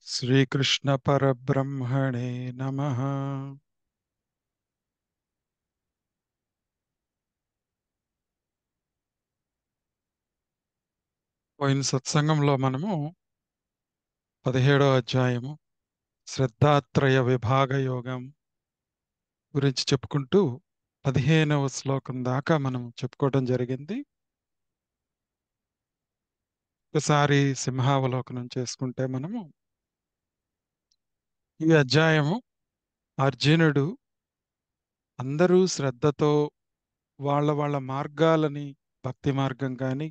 శ్రీకృష్ణ పరబ్రహ్మణే నమః. పోయిన సత్సంగంలో మనము 17వ అధ్యాయము శ్రద్ధాత్రయ విభాగ యోగం గురించి చెప్పుకుంటూ 15వ శ్లోకం దాకా మనం చెప్పుకోవడం జరిగింది. ఒకసారి సింహావలోకనం చేసుకుంటే మనము ఈ అధ్యాయము అర్జునుడు అందరూ శ్రద్ధతో వాళ్ళ వాళ్ళ మార్గాలని, భక్తి మార్గం కానీ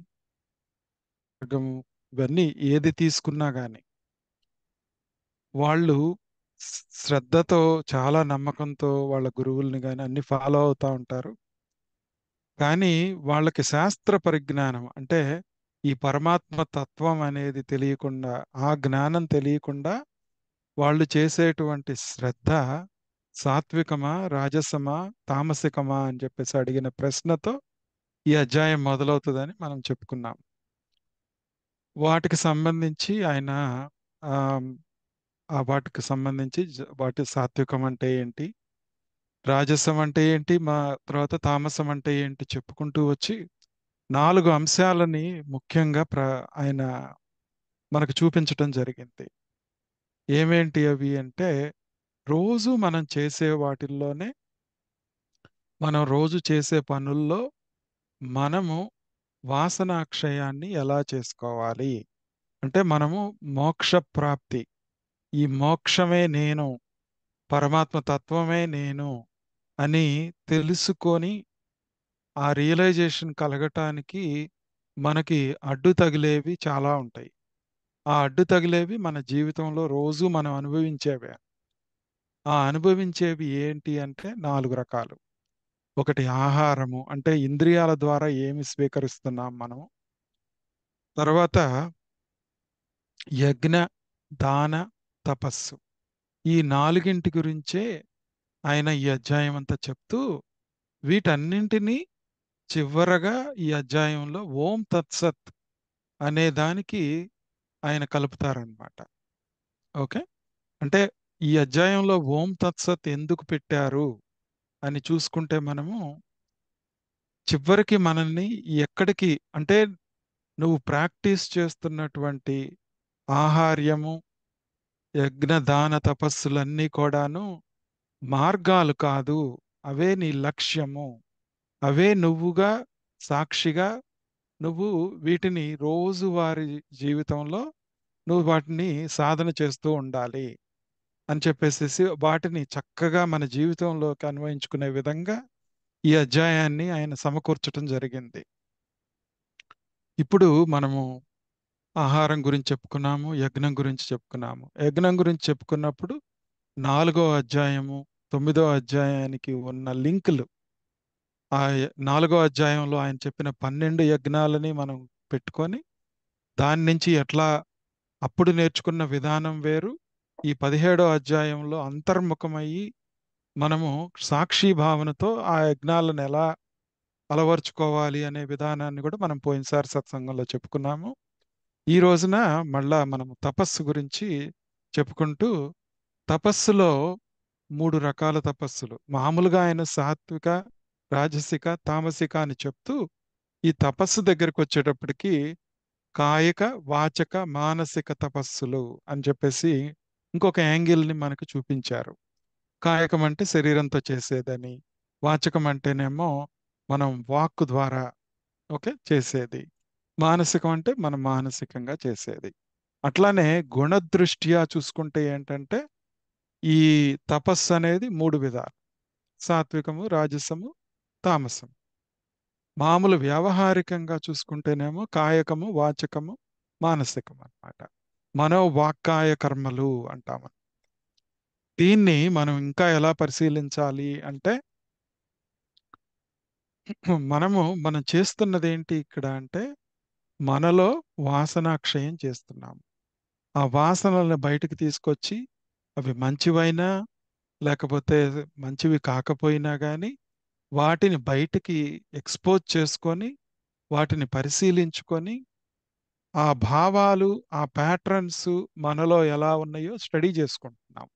మార్గము ఇవన్నీ ఏది తీసుకున్నా కానీ వాళ్ళు శ్రద్ధతో, చాలా నమ్మకంతో వాళ్ళ గురువుల్ని కానీ అన్ని ఫాలో అవుతా ఉంటారు. కానీ వాళ్ళకి శాస్త్ర పరిజ్ఞానం అంటే ఈ పరమాత్మ తత్వం అనేది తెలియకుండా, ఆ జ్ఞానం తెలియకుండా వాళ్ళు చేసేటువంటి శ్రద్ధ సాత్వికమా, రాజసమా, తామసికమా అని చెప్పేసి అడిగిన ప్రశ్నతో ఈ అధ్యాయం మొదలవుతుందని మనం చెప్పుకున్నాం. వాటికి సంబంధించి ఆయన ఆ వాటికి సంబంధించి వాటి సాత్వికం అంటే ఏంటి, రాజసం అంటే ఏంటి, మా తర్వాత తామసం అంటే ఏంటి చెప్పుకుంటూ వచ్చి 4 అంశాలని ముఖ్యంగా ఆయన మనకు చూపించటం జరిగింది. ఏమేంటి అవి అంటే, రోజు మనం చేసే వాటిల్లోనే, మనం రోజు చేసే పనుల్లో మనము వాసనాక్షయాన్ని ఎలా చేసుకోవాలి అంటే, మనము మోక్ష ప్రాప్తి, ఈ మోక్షమే నేను, పరమాత్మ తత్వమే నేను అని తెలుసుకొని ఆ రియలైజేషన్ కలగటానికి మనకి అడ్డు తగిలేవి చాలా ఉంటాయి. ఆ అడ్డు తగిలేవి మన జీవితంలో రోజు మనం అనుభవించేవే. ఆ అనుభవించేవి ఏంటి అంటే 4 రకాలు. ఒకటి ఆహారము, అంటే ఇంద్రియాల ద్వారా ఏమి స్వీకరిస్తున్నాం మనము. తర్వాత యజ్ఞ, దాన, తపస్సు. ఈ నాలుగింటి గురించే ఆయన ఈ అధ్యాయం అంతా చెప్తూ, వీటన్నింటినీ చివరగా ఈ అధ్యాయంలో ఓం తత్సత్ అనే దానికి ఆయన కలుపుతారనమాట. ఓకే. అంటే ఈ అధ్యాయంలో ఓం తత్సత్ ఎందుకు పెట్టారు అని చూసుకుంటే మనము చివరికి మనల్ని ఎక్కడికి అంటే, నువ్వు ప్రాక్టీస్ చేస్తున్నటువంటి ఆహార్యము, యజ్ఞ దాన తపస్సులన్నీ కూడాను మార్గాలు కాదు, అవే నీ లక్ష్యము, అవే నువ్వుగా, సాక్షిగా నువ్వు వీటిని రోజువారీ జీవితంలో నువ్వు వాటిని సాధన చేస్తూ ఉండాలి అని చెప్పేసేసి వాటిని చక్కగా మన జీవితంలోకి అన్వయించుకునే విధంగా ఈ అధ్యాయాన్ని ఆయన సమకూర్చటం జరిగింది. ఇప్పుడు మనము ఆహారం గురించి చెప్పుకున్నాము, యజ్ఞం గురించి చెప్పుకున్నాము. యజ్ఞం గురించి చెప్పుకున్నప్పుడు 4వ అధ్యాయము 9వ అధ్యాయానికి ఉన్న లింకులు, ఆ 4వ అధ్యాయంలో ఆయన చెప్పిన 12 యజ్ఞాలని మనం పెట్టుకొని దాని నుంచి ఎట్లా అప్పుడు నేర్చుకున్న విధానం వేరు, ఈ 17వ అధ్యాయంలో అంతర్ముఖమయ్యి మనము సాక్షి భావనతో ఆ యజ్ఞాలను ఎలా అలవర్చుకోవాలి అనే విధానాన్ని కూడా మనం పోయినసారి సత్సంగంలో చెప్పుకున్నాము. ఈ రోజున మళ్ళా మనము తపస్సు గురించి చెప్పుకుంటూ, తపస్సులో 3 రకాల తపస్సులు మామూలుగా ఆయన సాత్విక, రాజసిక, తామసిక అని చెప్తూ, ఈ తపస్సు దగ్గరికి వచ్చేటప్పటికి కాయిక, వాచక, మానసిక తపస్సులు అని చెప్పేసి ఇంకొక యాంగిల్ని మనకు చూపించారు. కాయకం అంటే శరీరంతో చేసేదని, వాచకం అంటేనేమో మనం వాక్కు ద్వారా ఓకే చేసేది, మానసికం అంటే మనం మానసికంగా చేసేది. అట్లానే గుణదృష్ట్యా చూసుకుంటే ఏంటంటే, ఈ తపస్సు అనేది 3 విధాలు: సాత్వికము, రాజసము, తామసం. మామూలు వ్యావహారికంగా చూసుకుంటేనేమో కాయకము, వాచకము, మానసికం అన్నమాట. మనోవాక్కాయ కర్మలు అంటాము. దీన్ని మనం ఇంకా ఎలా పరిశీలించాలి అంటే, మనం చేస్తున్నది ఏంటి ఇక్కడ అంటే, మనలో వాసనాక్షయం చేస్తున్నాము. ఆ వాసనలను బయటికి తీసుకొచ్చి, అవి మంచివైనా లేకపోతే మంచివి కాకపోయినా కానీ వాటిని బయటికి ఎక్స్పోజ్ చేసుకొని, వాటిని పరిశీలించుకొని ఆ భావాలు, ఆ ప్యాటర్న్స్ మనలో ఎలా ఉన్నాయో స్టడీ చేసుకుంటున్నాం.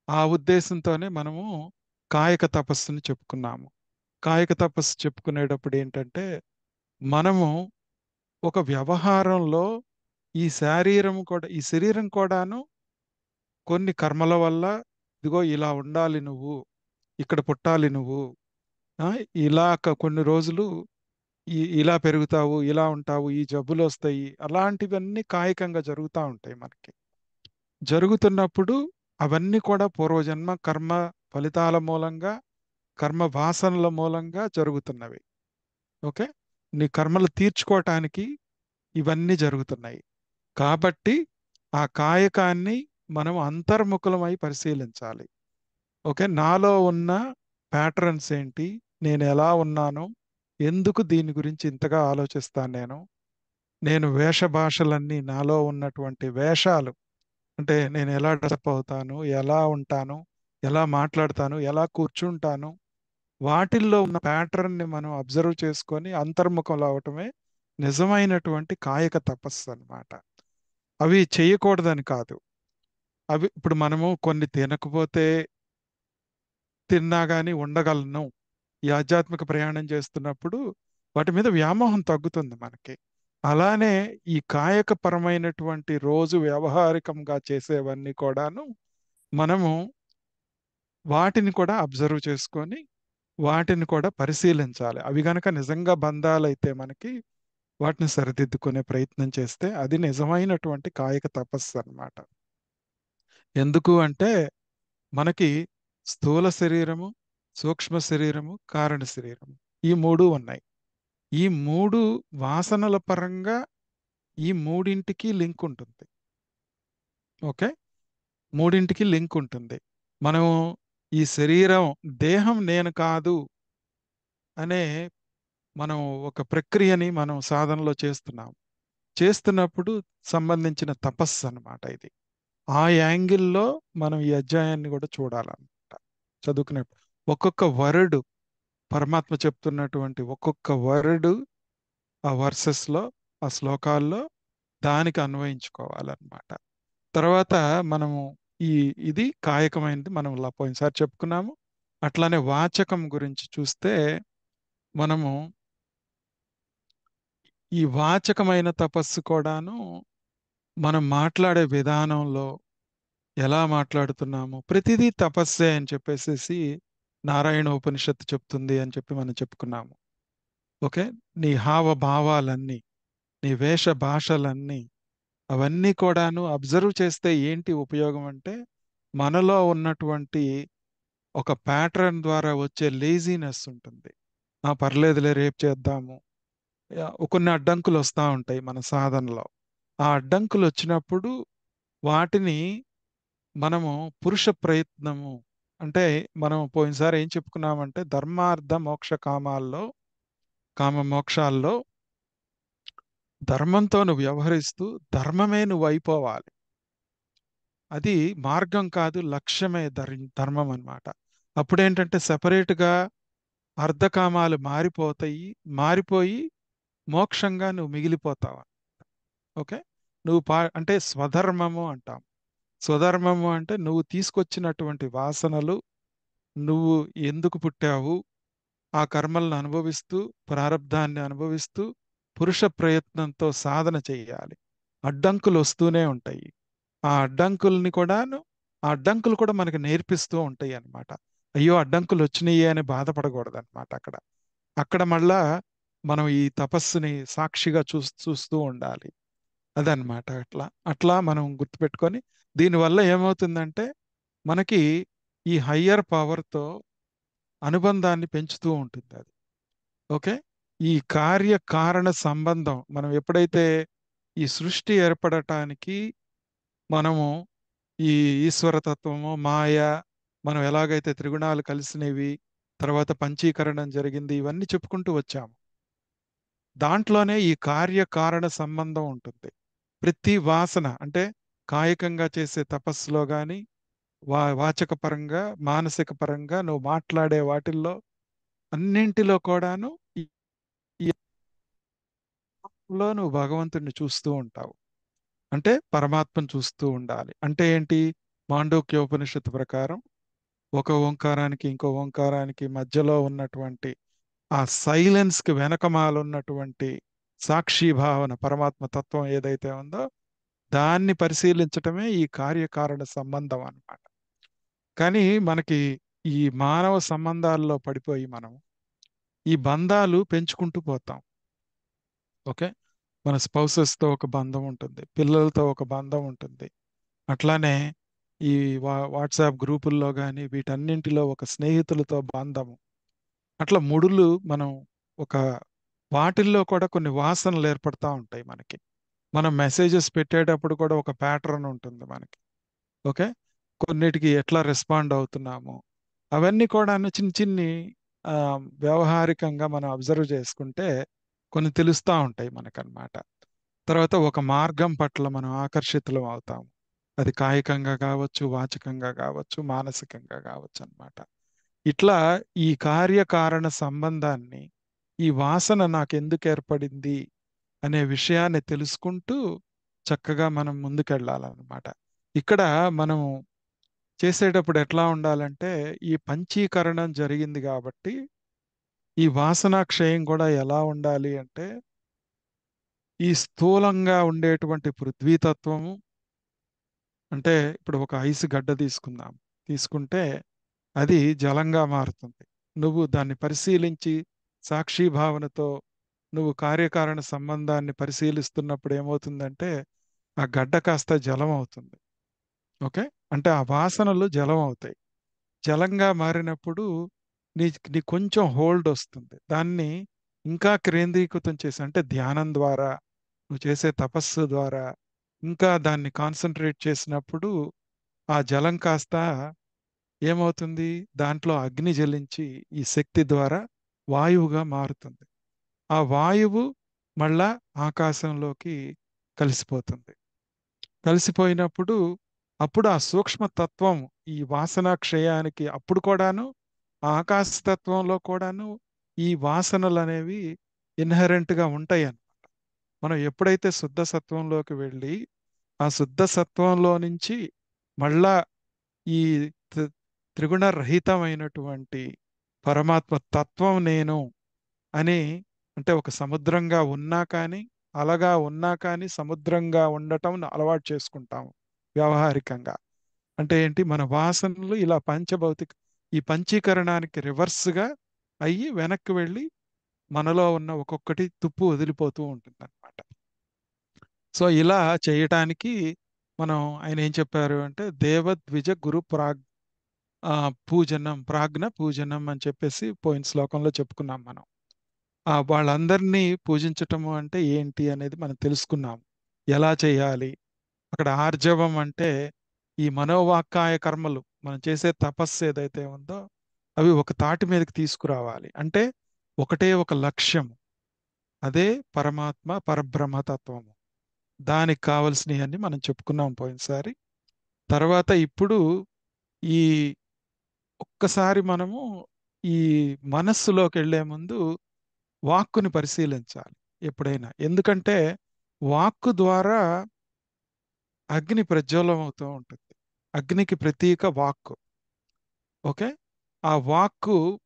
ఆ ఉద్దేశంతోనే మనము కాయక తపస్సుని చెప్పుకున్నాము. కాయక తపస్సు చెప్పుకునేటప్పుడు ఏంటంటే, మనము ఒక వ్యవహారంలో ఈ శరీరం కూడాను కొన్ని కర్మల వల్ల, ఇదిగో ఇలా ఉండాలి నువ్వు, ఇక్కడ పుట్టాలి నువ్వు, ఆ, ఇలా కొన్ని రోజులు ఇలా పెరుగుతావు, ఇలా ఉంటావు, ఈ జబ్బులు వస్తాయి, అలాంటివన్నీ కాయికంగా జరుగుతూ ఉంటాయి మనకి. జరుగుతున్నప్పుడు అవన్నీ కూడా పూర్వజన్మ కర్మ ఫలితాల మూలంగా, కర్మ వాసనల మూలంగా జరుగుతున్నవి. ఓకే. నీ కర్మలు తీర్చుకోవటానికి ఇవన్నీ జరుగుతున్నాయి. కాబట్టి ఆ కాయకాన్ని మనం అంతర్ముఖులమై పరిశీలించాలి. ఓకే. నాలో ఉన్న ప్యాటర్న్స్ ఏంటి, నేను ఎలా ఉన్నాను, ఎందుకు దీని గురించి ఇంతగా ఆలోచిస్తాను నేను, నేను వేష భాషలన్నీ నాలో ఉన్నటువంటి వేషాలు, అంటే నేను ఎలా డ్రెస్అప్ అవుతాను, ఎలా ఉంటాను, ఎలా మాట్లాడతాను, ఎలా కూర్చుంటాను, వాటిల్లో ఉన్న ప్యాటర్న్ని మనం అబ్జర్వ్ చేసుకొని అంతర్ముఖంలో అవటమే నిజమైనటువంటి కాయక తపస్సు అన్నమాట. అవి చేయకూడదని కాదు. అవి ఇప్పుడు మనము కొన్ని తినకపోతే తిన్నా గాని ఉండగలను. ఈ ఆధ్యాత్మిక ప్రయాణం చేస్తున్నప్పుడు వాటి మీద వ్యామోహం తగ్గుతుంది మనకి. అలానే ఈ కాయక పరమైనటువంటి రోజు వ్యవహారికంగా చేసేవన్నీ కూడాను మనము వాటిని కూడా అబ్జర్వ్ చేసుకొని వాటిని కూడా పరిశీలించాలి. అవి గనక నిజంగా బంధాలైతే మనకి వాటిని సరిదిద్దుకునే ప్రయత్నం చేస్తే అది నిజమైనటువంటి కాయక తపస్సు అన్నమాట. ఎందుకు అంటే మనకి స్థూల శరీరము, సూక్ష్మ శరీరము, కారణ శరీరము, ఈ మూడు ఉన్నాయి. ఈ మూడు వాసనల పరంగా ఈ మూడింటికి లింక్ ఉంటుంది. ఓకే. మూడింటికి లింక్ ఉంటుంది. మనం ఈ శరీరం, దేహం నేను కాదు అనే మనం ఒక ప్రక్రియని మనం సాధనలో చేస్తున్నాం. చేస్తున్నప్పుడు సంబంధించిన తపస్సు అన్నమాట ఇది. ఆ యాంగిల్లో మనం ఈ అధ్యాయాన్ని కూడా చూడాలన్నమాట చదువుకునేప్పుడు. ఒక్కొక్క వర్డ్, పరమాత్మ చెప్తున్నటువంటి ఒక్కొక్క వర్డ్ ఆ వర్సెస్లో, ఆ శ్లోకాల్లో దానికి అన్వయించుకోవాలన్నమాట. తర్వాత మనము ఈ ఇది కాయకమైనది మనం పోయినసారి చెప్పుకున్నాము. అట్లానే వాచకం గురించి చూస్తే మనము ఈ వాచకమైన తపస్సు కూడాను మనం మాట్లాడే విధానంలో ఎలా మాట్లాడుతున్నాము, ప్రతిదీ తపస్సే అని చెప్పేసేసి నారాయణ ఉపనిషత్తు చెప్తుంది అని చెప్పి మనం చెప్పుకున్నాము. ఓకే. నీ హావభావాలన్నీ, నీ వేష భాషలన్నీ, అవన్నీ కూడాను అబ్జర్వ్ చేస్తే ఏంటి ఉపయోగం అంటే, మనలో ఉన్నటువంటి ఒక ప్యాటర్న్ ద్వారా వచ్చే లేజీనెస్ ఉంటుంది. పర్లేదులే రేపు చేద్దాము, కొన్ని అడ్డంకులు వస్తూ ఉంటాయి మన సాధనలో. ఆ అడ్డంకులు వచ్చినప్పుడు వాటిని మనము పురుష ప్రయత్నము, అంటే మనం పోయినసారి ఏం చెప్పుకున్నామంటే ధర్మార్థ మోక్ష కామాల్లో, కామ మోక్షాల్లో ధర్మంతో నువ్వు వ్యవహరిస్తూ ధర్మమే నువ్వు అయిపోవాలి. అది మార్గం కాదు, లక్ష్యమే ధర్మం అన్నమాట. అప్పుడేంటంటే సెపరేట్గా అర్ధకామాలు మారిపోతాయి, మారిపోయి మోక్షంగా నువ్వు మిగిలిపోతావు. ఓకే. నువ్వు అంటే స్వధర్మము అంటాం. స్వధర్మము అంటే నువ్వు తీసుకొచ్చినటువంటి వాసనలు, నువ్వు ఎందుకు పుట్టావు, ఆ కర్మలను అనుభవిస్తూ, ప్రారబ్ధాన్ని అనుభవిస్తూ పురుష ప్రయత్నంతో సాధన చేయాలి. అడ్డంకులు వస్తూనే ఉంటాయి. ఆ అడ్డంకుల్ని కూడాను, ఆ అడ్డంకులు కూడా మనకి నేర్పిస్తూ ఉంటాయి అన్నమాట. అయ్యో అడ్డంకులు వచ్చినాయి అని బాధపడకూడదు అనమాట అక్కడ. అక్కడ మళ్ళా మనం ఈ తపస్సుని సాక్షిగా చూస్తూ ఉండాలి. అదనమాట. అట్లా అట్లా మనం గుర్తుపెట్టుకొని, దీనివల్ల ఏమవుతుందంటే మనకి ఈ హయ్యర్ పవర్తో అనుబంధాన్ని పెంచుతూ ఉంటుంది అది. ఓకే. ఈ కార్యకారణ సంబంధం మనం ఎప్పుడైతే ఈ సృష్టి ఏర్పడటానికి మనము ఈ ఈశ్వరతత్వము, మాయ, మనం ఎలాగైతే త్రిగుణాలు కలిసినవి, తర్వాత పంచీకరణం జరిగింది, ఇవన్నీ చెప్పుకుంటూ వచ్చాము. దాంట్లోనే ఈ కార్యకారణ సంబంధం ఉంటుంది. ప్రతి వాసన అంటే కాయకంగా చేసే తపస్సులో కానీ, వాచక పరంగా, మానసిక పరంగా నువ్వు మాట్లాడే వాటిల్లో అన్నింటిలో కూడాను లో నువ్వు భగవంతుడిని చూస్తూ ఉంటావు. అంటే పరమాత్మను చూస్తూ ఉండాలి. అంటే ఏంటి? మాండూక్యోపనిషత్తు ప్రకారం ఒక ఓంకారానికి ఇంకో ఓంకారానికి మధ్యలో ఉన్నటువంటి ఆ సైలెన్స్ కి వెనకమాలున్నటువంటి సాక్షి భావన పరమాత్మ తత్వం ఏదైతే ఉందో దాన్ని పరిశీలించటమే ఈ కార్యకారణ సంబంధం అన్నమాట. కానీ మనకి ఈ మానవ సంబంధాల్లో పడిపోయి మనం ఈ బంధాలు పెంచుకుంటూ పోతాం. ఓకే. మన స్పౌసెస్తో ఒక బంధం ఉంటుంది, పిల్లలతో ఒక బంధం ఉంటుంది. అట్లానే ఈ వాట్సాప్ గ్రూపుల్లో కానీ వీటన్నింటిలో ఒక స్నేహితులతో బంధము. అట్లా ముడులు మనం ఒక వాటిల్లో కూడా కొన్ని వాసనలు ఏర్పడతా ఉంటాయి మనకి. మనం మెసేజెస్ పెట్టేటప్పుడు కూడా ఒక ప్యాటర్న్ ఉంటుంది మనకి. ఓకే. కొన్నిటికి ఎట్లా రెస్పాండ్ అవుతున్నాము అవన్నీ కూడా చిన్న చిన్ని ఆ, వ్యవహారికంగా మనం అబ్జర్వ్ చేసుకుంటే కొన్ని తెలుస్తూ ఉంటాయి మనకన్నమాట. తర్వాత ఒక మార్గం పట్ల మనం ఆకర్షితులం అవుతాం. అది కాయికంగా కావచ్చు, వాచకంగా కావచ్చు, మానసికంగా కావచ్చు అన్నమాట. ఇట్లా ఈ కార్యకారణ సంబంధాన్ని, ఈ వాసన నాకెందుకు ఏర్పడింది అనే విషయాన్ని తెలుసుకుంటూ చక్కగా మనం ముందుకెళ్ళాలన్నమాట. ఇక్కడ మనం చేసేటప్పుడు ఎట్లా ఉండాలంటే ఈ పంచీకరణం జరిగింది కాబట్టి ఈ వాసనా క్షయం కూడా ఎలా ఉండాలి అంటే ఈ స్థూలంగా ఉండేటువంటి పృథ్వీతత్వము, అంటే ఇప్పుడు ఒక ఐస్ గడ్డ తీసుకుందాం. తీసుకుంటే అది జలంగా మారుతుంది. నువ్వు దాన్ని పరిశీలించి సాక్షి భావనతో నువ్వు కార్యకారణ సంబంధాన్ని పరిశీలిస్తున్నప్పుడు ఏమవుతుందంటే ఆ గడ్డ కాస్త జలం అవుతుంది. ఓకే. అంటే ఆ వాసనలు జలం అవుతాయి. జలంగా మారినప్పుడు నీ నీ కొంచెం హోల్డ్ వస్తుంది. దాన్ని ఇంకా కేంద్రీకృతం చేసి అంటే ధ్యానం ద్వారా నువ్వు చేసే తపస్సు ద్వారా ఇంకా దాన్ని కాన్సన్ట్రేట్ చేసినప్పుడు ఆ జలం కాస్త ఏమవుతుంది? దాంట్లో అగ్ని జ్వలించి ఈ శక్తి ద్వారా వాయువుగా మారుతుంది. ఆ వాయువు మళ్ళా ఆకాశంలోకి కలిసిపోతుంది. కలిసిపోయినప్పుడు అప్పుడు ఆ సూక్ష్మతత్వం ఈ వాసన క్షయానికి అప్పుడు కూడాను ఆ ఆకాశతత్వంలో కూడాను ఈ వాసనలు అనేవి ఇన్హెరెంట్గా ఉంటాయి. మనం ఎప్పుడైతే శుద్ధ సత్వంలోకి వెళ్ళి ఆ శుద్ధ సత్వంలో నుంచి మళ్ళా ఈ త్రి- త్రిగుణ రహితమైనటువంటి పరమాత్మ తత్వం నేను అని, అంటే ఒక సముద్రంగా ఉన్నా కానీ అలగా ఉన్నా కానీ సముద్రంగా ఉండటం అలవాటు చేసుకుంటాము వ్యవహారికంగా. అంటే ఏంటి? మన వాసనలు ఇలా పంచభౌతిక ఈ పంచీకరణానికి రివర్స్గా అయ్యి వెనక్కి వెళ్ళి మనలో ఉన్న ఒక్కొక్కటి తుప్పు వదిలిపోతూ ఉంటుంది అనమాట. సో ఇలా చేయటానికి మనం ఆయన ఏం చెప్పారు అంటే దేవద్విజ గురు పూజనం ప్రాజ్ఞ పూజనం అని చెప్పేసి పోయిన శ్లోకంలో చెప్పుకున్నాం మనం. వాళ్ళందరినీ పూజించటము అంటే ఏంటి అనేది మనం తెలుసుకున్నాం. ఎలా చేయాలి? అక్కడ ఆర్జవం అంటే ఈ మనోవాక్కాయ కర్మలు మనం చేసే తపస్సు ఏదైతే ఉందో అవి ఒక తాటి మీదకి తీసుకురావాలి. అంటే ఒకటే ఒక లక్ష్యం, అదే పరమాత్మ పరబ్రహ్మతత్వము. దానికి కావలసినవన్నీ మనం చెప్పుకున్నాం పోయినసారి. తర్వాత ఇప్పుడు ఈ ఒక్కసారి మనము ఈ మనస్సులోకి వెళ్లే ముందు వాక్కుని పరిశీలించాలి ఎప్పుడైనా. ఎందుకంటే వాక్కు ద్వారా అగ్ని ప్రజ్వలం అవుతూ ఉంటుంది. అగ్నికి ప్రతీక వాక్కు. ఓకే. ఆ వాక్కు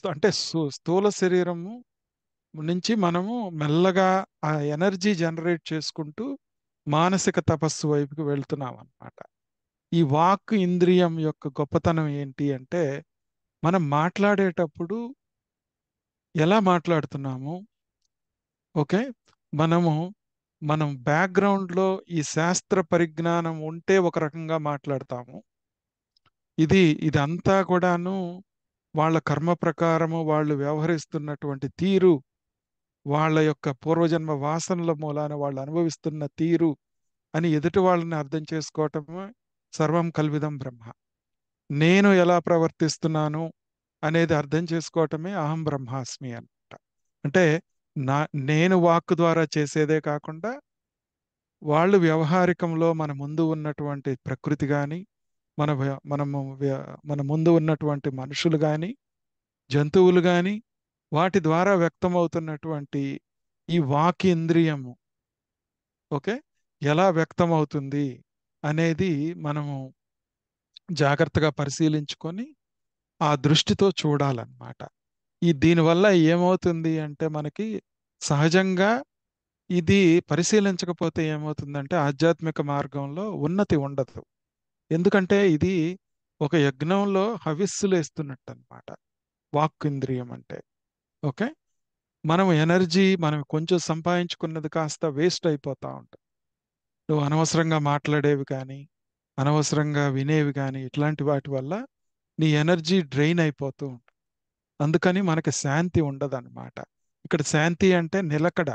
అంటే స్థూల శరీరము నుంచి మనము మెల్లగా ఆ ఎనర్జీ జనరేట్ చేసుకుంటూ మానసిక తపస్సు వైపుకి వెళ్తున్నాం అన్నమాట. ఈ వాక్ ఇంద్రియం యొక్క గొప్పతనం ఏంటి అంటే మనం మాట్లాడేటప్పుడు ఎలా మాట్లాడుతున్నాము. ఓకే. మనము మనం బ్యాక్గ్రౌండ్లో ఈ శాస్త్ర పరిజ్ఞానం ఉంటే ఒక రకంగా మాట్లాడతాము. ఇదంతా కూడాను వాళ్ళ కర్మ ప్రకారము వాళ్ళు వ్యవహరిస్తున్నటువంటి తీరు, వాళ్ళ యొక్క పూర్వజన్మ వాసనల మూలాన వాళ్ళు అనుభవిస్తున్న తీరు అని ఎదుటి వాళ్ళని అర్థం చేసుకోవటమే సర్వం కల్విదం బ్రహ్మ. నేను ఎలా ప్రవర్తిస్తున్నాను అనేది అర్థం చేసుకోవటమే అహం బ్రహ్మాస్మి అనమాట. అంటే నా నేను వాక్ ద్వారా చేసేదే కాకుండా వాళ్ళు వ్యవహారికంలో మన ముందు ఉన్నటువంటి ప్రకృతి కానీ మన ముందు ఉన్నటువంటి మనుషులు కానీ జంతువులు కానీ వాటి ద్వారా వ్యక్తమవుతున్నటువంటి ఈ వాక్ ఇంద్రియము ఓకే ఎలా వ్యక్తం అవుతుంది అనేది మనము జాగ్రత్తగా పరిశీలించుకొని ఆ దృష్టితో చూడాలన్నమాట. దీనివల్ల ఏమవుతుంది అంటే మనకి సహజంగా ఇది పరిశీలించకపోతే ఏమవుతుందంటే ఆధ్యాత్మిక మార్గంలో ఉన్నతి ఉండదు. ఎందుకంటే ఇది ఒక యజ్ఞంలో హవిస్సులు వేస్తున్నట్టు అనమాట వాక్ ఇంద్రియం అంటే. ఓకే మనం ఎనర్జీ మనం కొంచెం సంపాదించుకున్నది కాస్త వేస్ట్ అయిపోతా ఉంటుంది. నువ్వు అనవసరంగా మాట్లాడేవి కానీ అనవసరంగా వినేవి కానీ ఇట్లాంటి వాటి వల్ల నీ ఎనర్జీ డ్రైన్ అయిపోతూ ఉంటుంది. అందుకని మనకి శాంతి ఉండదన్నమాట. ఇక్కడ శాంతి అంటే నిలకడ.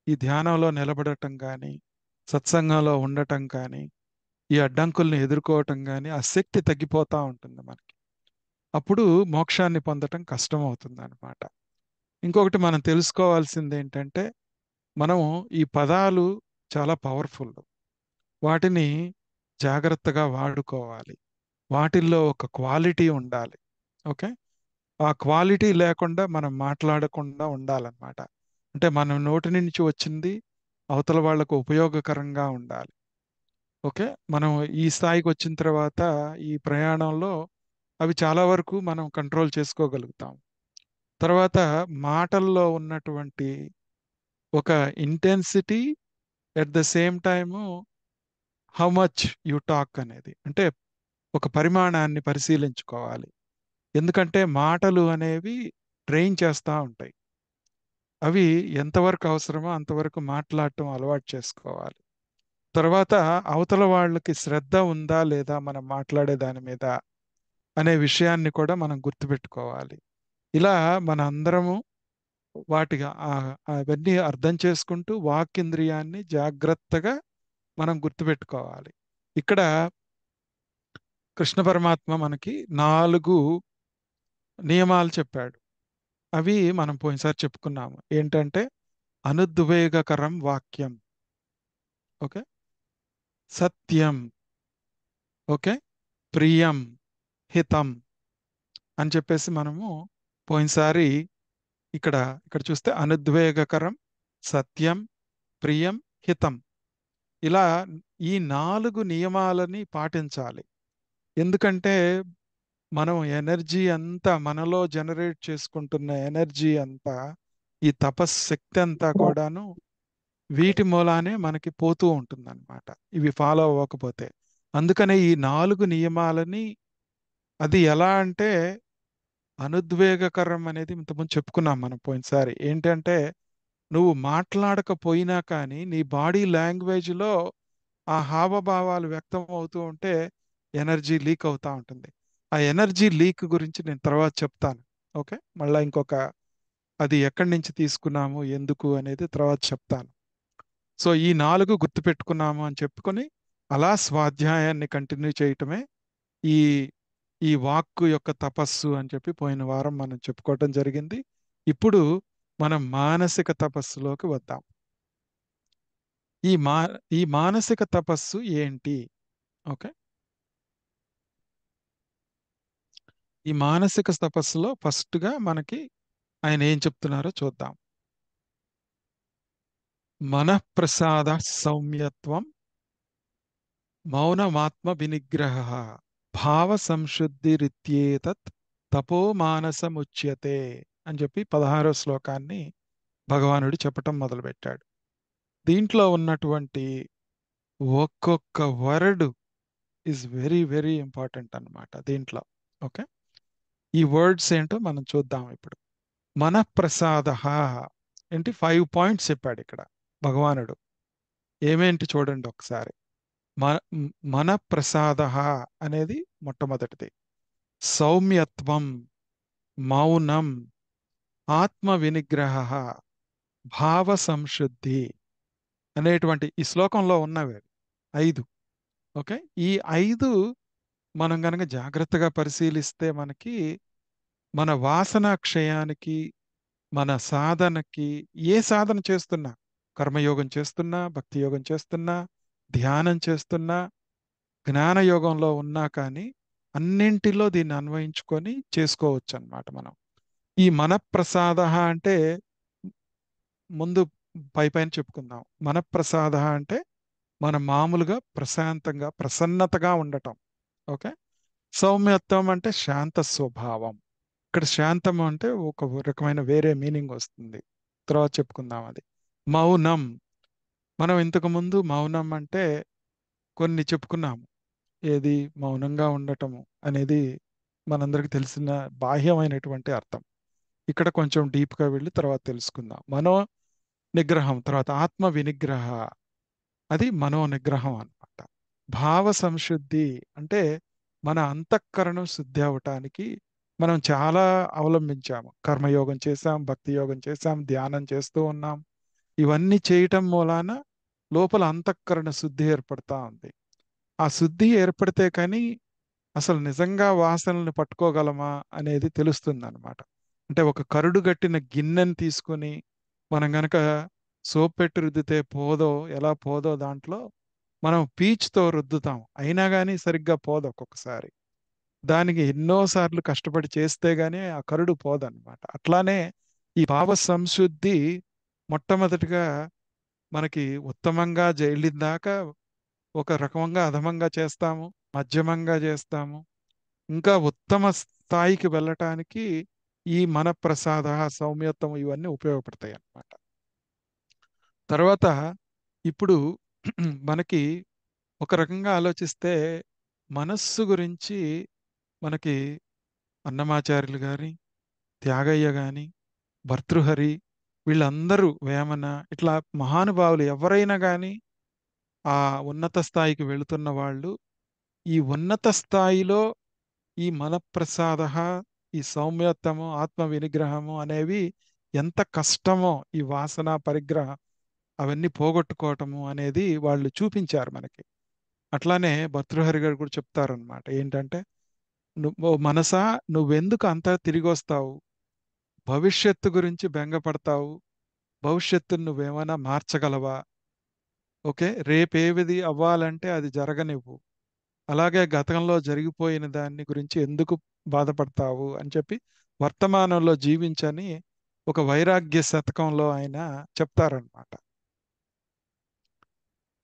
ఈ ధ్యానంలో నిలబడటం కానీ సత్సంగంలో ఉండటం కానీ ఈ అడ్డంకుల్ని ఎదుర్కోవటం కానీ ఆ శక్తి తగ్గిపోతూ ఉంటుంది మనకి. అప్పుడు మోక్షాన్ని పొందటం కష్టం అవుతుంది అనమాట. ఇంకొకటి మనం తెలుసుకోవాల్సింది ఏంటంటే మనం ఈ పదాలు చాలా పవర్ఫుల్. వాటిని జాగ్రత్తగా వాడుకోవాలి. వాటిల్లో ఒక క్వాలిటీ ఉండాలి. ఓకే ఆ క్వాలిటీ లేకుండా మనం మాట్లాడకుండా ఉండాలన్నమాట. అంటే మన నోటి నుంచి వచ్చింది అవతల వాళ్ళకు ఉపయోగకరంగా ఉండాలి. ఓకే మనం ఈ స్థాయికి వచ్చిన తర్వాత ఈ ప్రయాణంలో అవి చాలా వరకు మనం కంట్రోల్ చేసుకోగలుగుతాం. తర్వాత మాటల్లో ఉన్నటువంటి ఒక intensity at the same time how much you talk అనేది అంటే ఒక పరిమాణాన్ని పరిశీలించుకోవాలి. ఎందుకంటే మాటలు అనేవి ట్రైన్ చేస్తూ ఉంటాయి. అవి ఎంతవరకు అవసరమో అంతవరకు మాట్లాడటం అలవాటు చేసుకోవాలి. తర్వాత అవతల వాళ్ళకి శ్రద్ధ ఉందా లేదా మనం మాట్లాడే దాని మీద అనే విషయాన్ని కూడా మనం గుర్తుపెట్టుకోవాలి. ఇలా మన అందరము వాటిగా అవన్నీ అర్థం చేసుకుంటూ వాక్ఇంద్రియాన్ని జాగ్రత్తగా మనం గుర్తుపెట్టుకోవాలి. ఇక్కడ కృష్ణ పరమాత్మ మనకి 4 నియమాలు చెప్పాడు. అవి మనం పోయినసారి చెప్పుకున్నాము. ఏంటంటే అనుద్వేగకరం వాక్యం, ఓకే సత్యం, ఓకే ప్రియం, హితం అని చెప్పేసి మనము పోయినసారి ఇక్కడ ఇక్కడ చూస్తే అనుద్వేగకరం, సత్యం, ప్రియం, హితం ఇలా ఈ 4 నియమాలని పాటించాలి. ఎందుకంటే మనం ఎనర్జీ అంతా మనలో జనరేట్ చేసుకుంటున్న ఎనర్జీ అంతా ఈ తపశ్శక్తి అంతా కూడాను వీటి మూలానే మనకి పోతూ ఉంటుందన్నమాట ఇవి ఫాలో అవ్వకపోతే. అందుకనే ఈ 4 నియమాలని అది ఎలా అంటే అనుద్వేగకరం అనేది ఇంతకుముందు చెప్పుకున్నాం మనం పోయినసారి. ఏంటంటే నువ్వు మాట్లాడకపోయినా కానీ నీ బాడీ లాంగ్వేజ్లో ఆ హావభావాలు వ్యక్తం అవుతూ ఉంటే ఎనర్జీ లీక్ అవుతూ ఉంటుంది. ఆ ఎనర్జీ లీక్ గురించి నేను తర్వాత చెప్తాను. ఓకే మళ్ళీ ఇంకొక అది ఎక్కడి నుంచి తీసుకున్నాము ఎందుకు అనేది తర్వాత చెప్తాను. సో ఈ 4 గుర్తుపెట్టుకున్నాము అని చెప్పుకొని అలా స్వాధ్యాయాన్ని కంటిన్యూ చేయటమే ఈ ఈ వాక్కు యొక్క తపస్సు అని చెప్పి పోయిన వారం మనం చెప్పుకోవటం జరిగింది. ఇప్పుడు మనం మానసిక తపస్సులోకి వద్దాం. ఈ మా ఈ మానసిక తపస్సు ఏంటి? ఓకే ఈ మానసిక తపస్సులో ఫస్ట్గా మనకి ఆయన ఏం చెప్తున్నారో చూద్దాం. మనఃప్రసాద సౌమ్యత్వం, మౌనమాత్మ వినిగ్రహ, భావ సంశుద్ధిరిత్యేతత్ తపో మానసముచ్యతే అని చెప్పి 16వ శ్లోకాన్ని భగవానుడు చెప్పటం మొదలుపెట్టాడు. దీంట్లో ఉన్నటువంటి ఒక్కొక్క word is very very important అన్నమాట దీంట్లో. ఓకే ఈ వర్డ్స్ ఏంటో మనం చూద్దాం ఇప్పుడు. మనఃప్రసాద ఏంటి 5 పాయింట్స్ చెప్పాడు ఇక్కడ భగవానుడు. ఏమేంటి చూడండి ఒకసారి. మన మనఃప్రసాద అనేది మొట్టమొదటిది. సౌమ్యత్వం, మౌనం, ఆత్మ వినిగ్రహ, భావ సంశుద్ధి అనేటువంటి ఈ శ్లోకంలో ఉన్నవి 5. ఓకే ఈ 5 మనం గనక జాగ్రత్తగా పరిశీలిస్తే మనకి మన వాసన క్షయానికి మన సాధనకి ఏ సాధన చేస్తున్నా కర్మయోగం చేస్తున్నా భక్తి యోగం చేస్తున్నా ధ్యానం చేస్తున్నా జ్ఞానయోగంలో ఉన్నా కానీ అన్నింటిలో దీన్ని అన్వయించుకొని చేసుకోవచ్చు అన్నమాట మనం. ఈ మనఃప్రసాద అంటే ముందు పైపైన చెప్పుకుందాం. మనఃప్రసాద అంటే మనం మామూలుగా ప్రశాంతంగా ప్రసన్నతగా ఉండటం. ఓకే. సౌమ్యత్వం అంటే శాంత స్వభావం. ఇక్కడ శాంతం అంటే ఒక రకమైన వేరే మీనింగ్ వస్తుంది, తర్వాత చెప్పుకుందాం అది. మౌనం. మనం ఇంతకు ముందు మౌనం అంటే కొన్ని చెప్పుకున్నాము. ఏది మౌనంగా ఉండటము అనేది మనందరికి తెలిసిన బాహ్యమైనటువంటి అర్థం. ఇక్కడ కొంచెం డీప్గా వెళ్ళి తర్వాత తెలుసుకుందాం. మనో నిగ్రహం, తర్వాత ఆత్మ వినిగ్రహ, అది మనో నిగ్రహం అన్నమాట. భావ సంశుద్ధి అంటే మన అంతఃకరణం శుద్ధి అవటానికి మనం చాలా అవలంబించాము. కర్మయోగం చేశాం, భక్తి యోగం చేశాం, ధ్యానం చేస్తూ ఉన్నాం. ఇవన్నీ చేయటం మూలాన లోపల అంతఃకరణ శుద్ధి ఏర్పడతా ఉంది. ఆ శుద్ధి ఏర్పడితే కానీ అసలు నిజంగా వాసనల్ని పట్టుకోగలమా అనేది తెలుస్తుంది అనమాట. అంటే ఒక కరుడు గట్టిన గిన్నెని తీసుకొని మనం గనక సోప్ పెట్టి రుద్దితే పోదో, ఎలా పోదో దాంట్లో మనం పీచుతో రుద్దుతాం, అయినా కానీ సరిగ్గా పోదు ఒక్కొక్కసారి. దానికి ఎన్నోసార్లు కష్టపడి చేస్తే గానీ ఆ కరుడు పోదన్నమాట. అట్లానే ఈ భావ సంశుద్ధి మొట్టమొదటిగా మనకి ఉత్తమంగా వెళ్ళిన దాకా ఒక రకంగా అధమంగా చేస్తాము, మధ్యమంగా చేస్తాము, ఇంకా ఉత్తమ స్థాయికి వెళ్ళటానికి ఈ మన ప్రసాద సౌమ్యత్వం ఇవన్నీ ఉపయోగపడతాయి అన్నమాట. తర్వాత ఇప్పుడు మనకి ఒక రకంగా ఆలోచిస్తే మనస్సు గురించి మనకి అన్నమాచార్యులు గారి, త్యాగయ్య గాని, భర్తృహరి, వీళ్ళందరూ వేమన, ఇట్లా మహానుభావులు ఎవరైనా కానీ ఆ ఉన్నత స్థాయికి వెళుతున్న వాళ్ళు ఈ ఉన్నత స్థాయిలో ఈ మనఃప్రసాద, ఈ సౌమ్యత్వము, ఆత్మ వినిగ్రహము అనేవి ఎంత కష్టమో, ఈ వాసన పరిగ్రహం అవన్నీ పోగొట్టుకోవటము అనేది వాళ్ళు చూపించారు మనకి. అట్లానే భర్తృహరి గారు కూడా చెప్తారనమాట. ఏంటంటే, నువ్వు మనసా, నువ్వెందుకు అంతా తిరిగి వస్తావు? భవిష్యత్తు గురించి బెంగపడతావు. భవిష్యత్తును నువ్వేమైనా మార్చగలవా? ఓకే. రేపేవిది అవ్వాలంటే అది జరగనివ్వు. అలాగే గతంలో జరిగిపోయిన దాన్ని గురించి ఎందుకు బాధపడతావు అని చెప్పి వర్తమానంలో జీవించని ఒక వైరాగ్య శతకంలో ఆయన చెప్తారనమాట.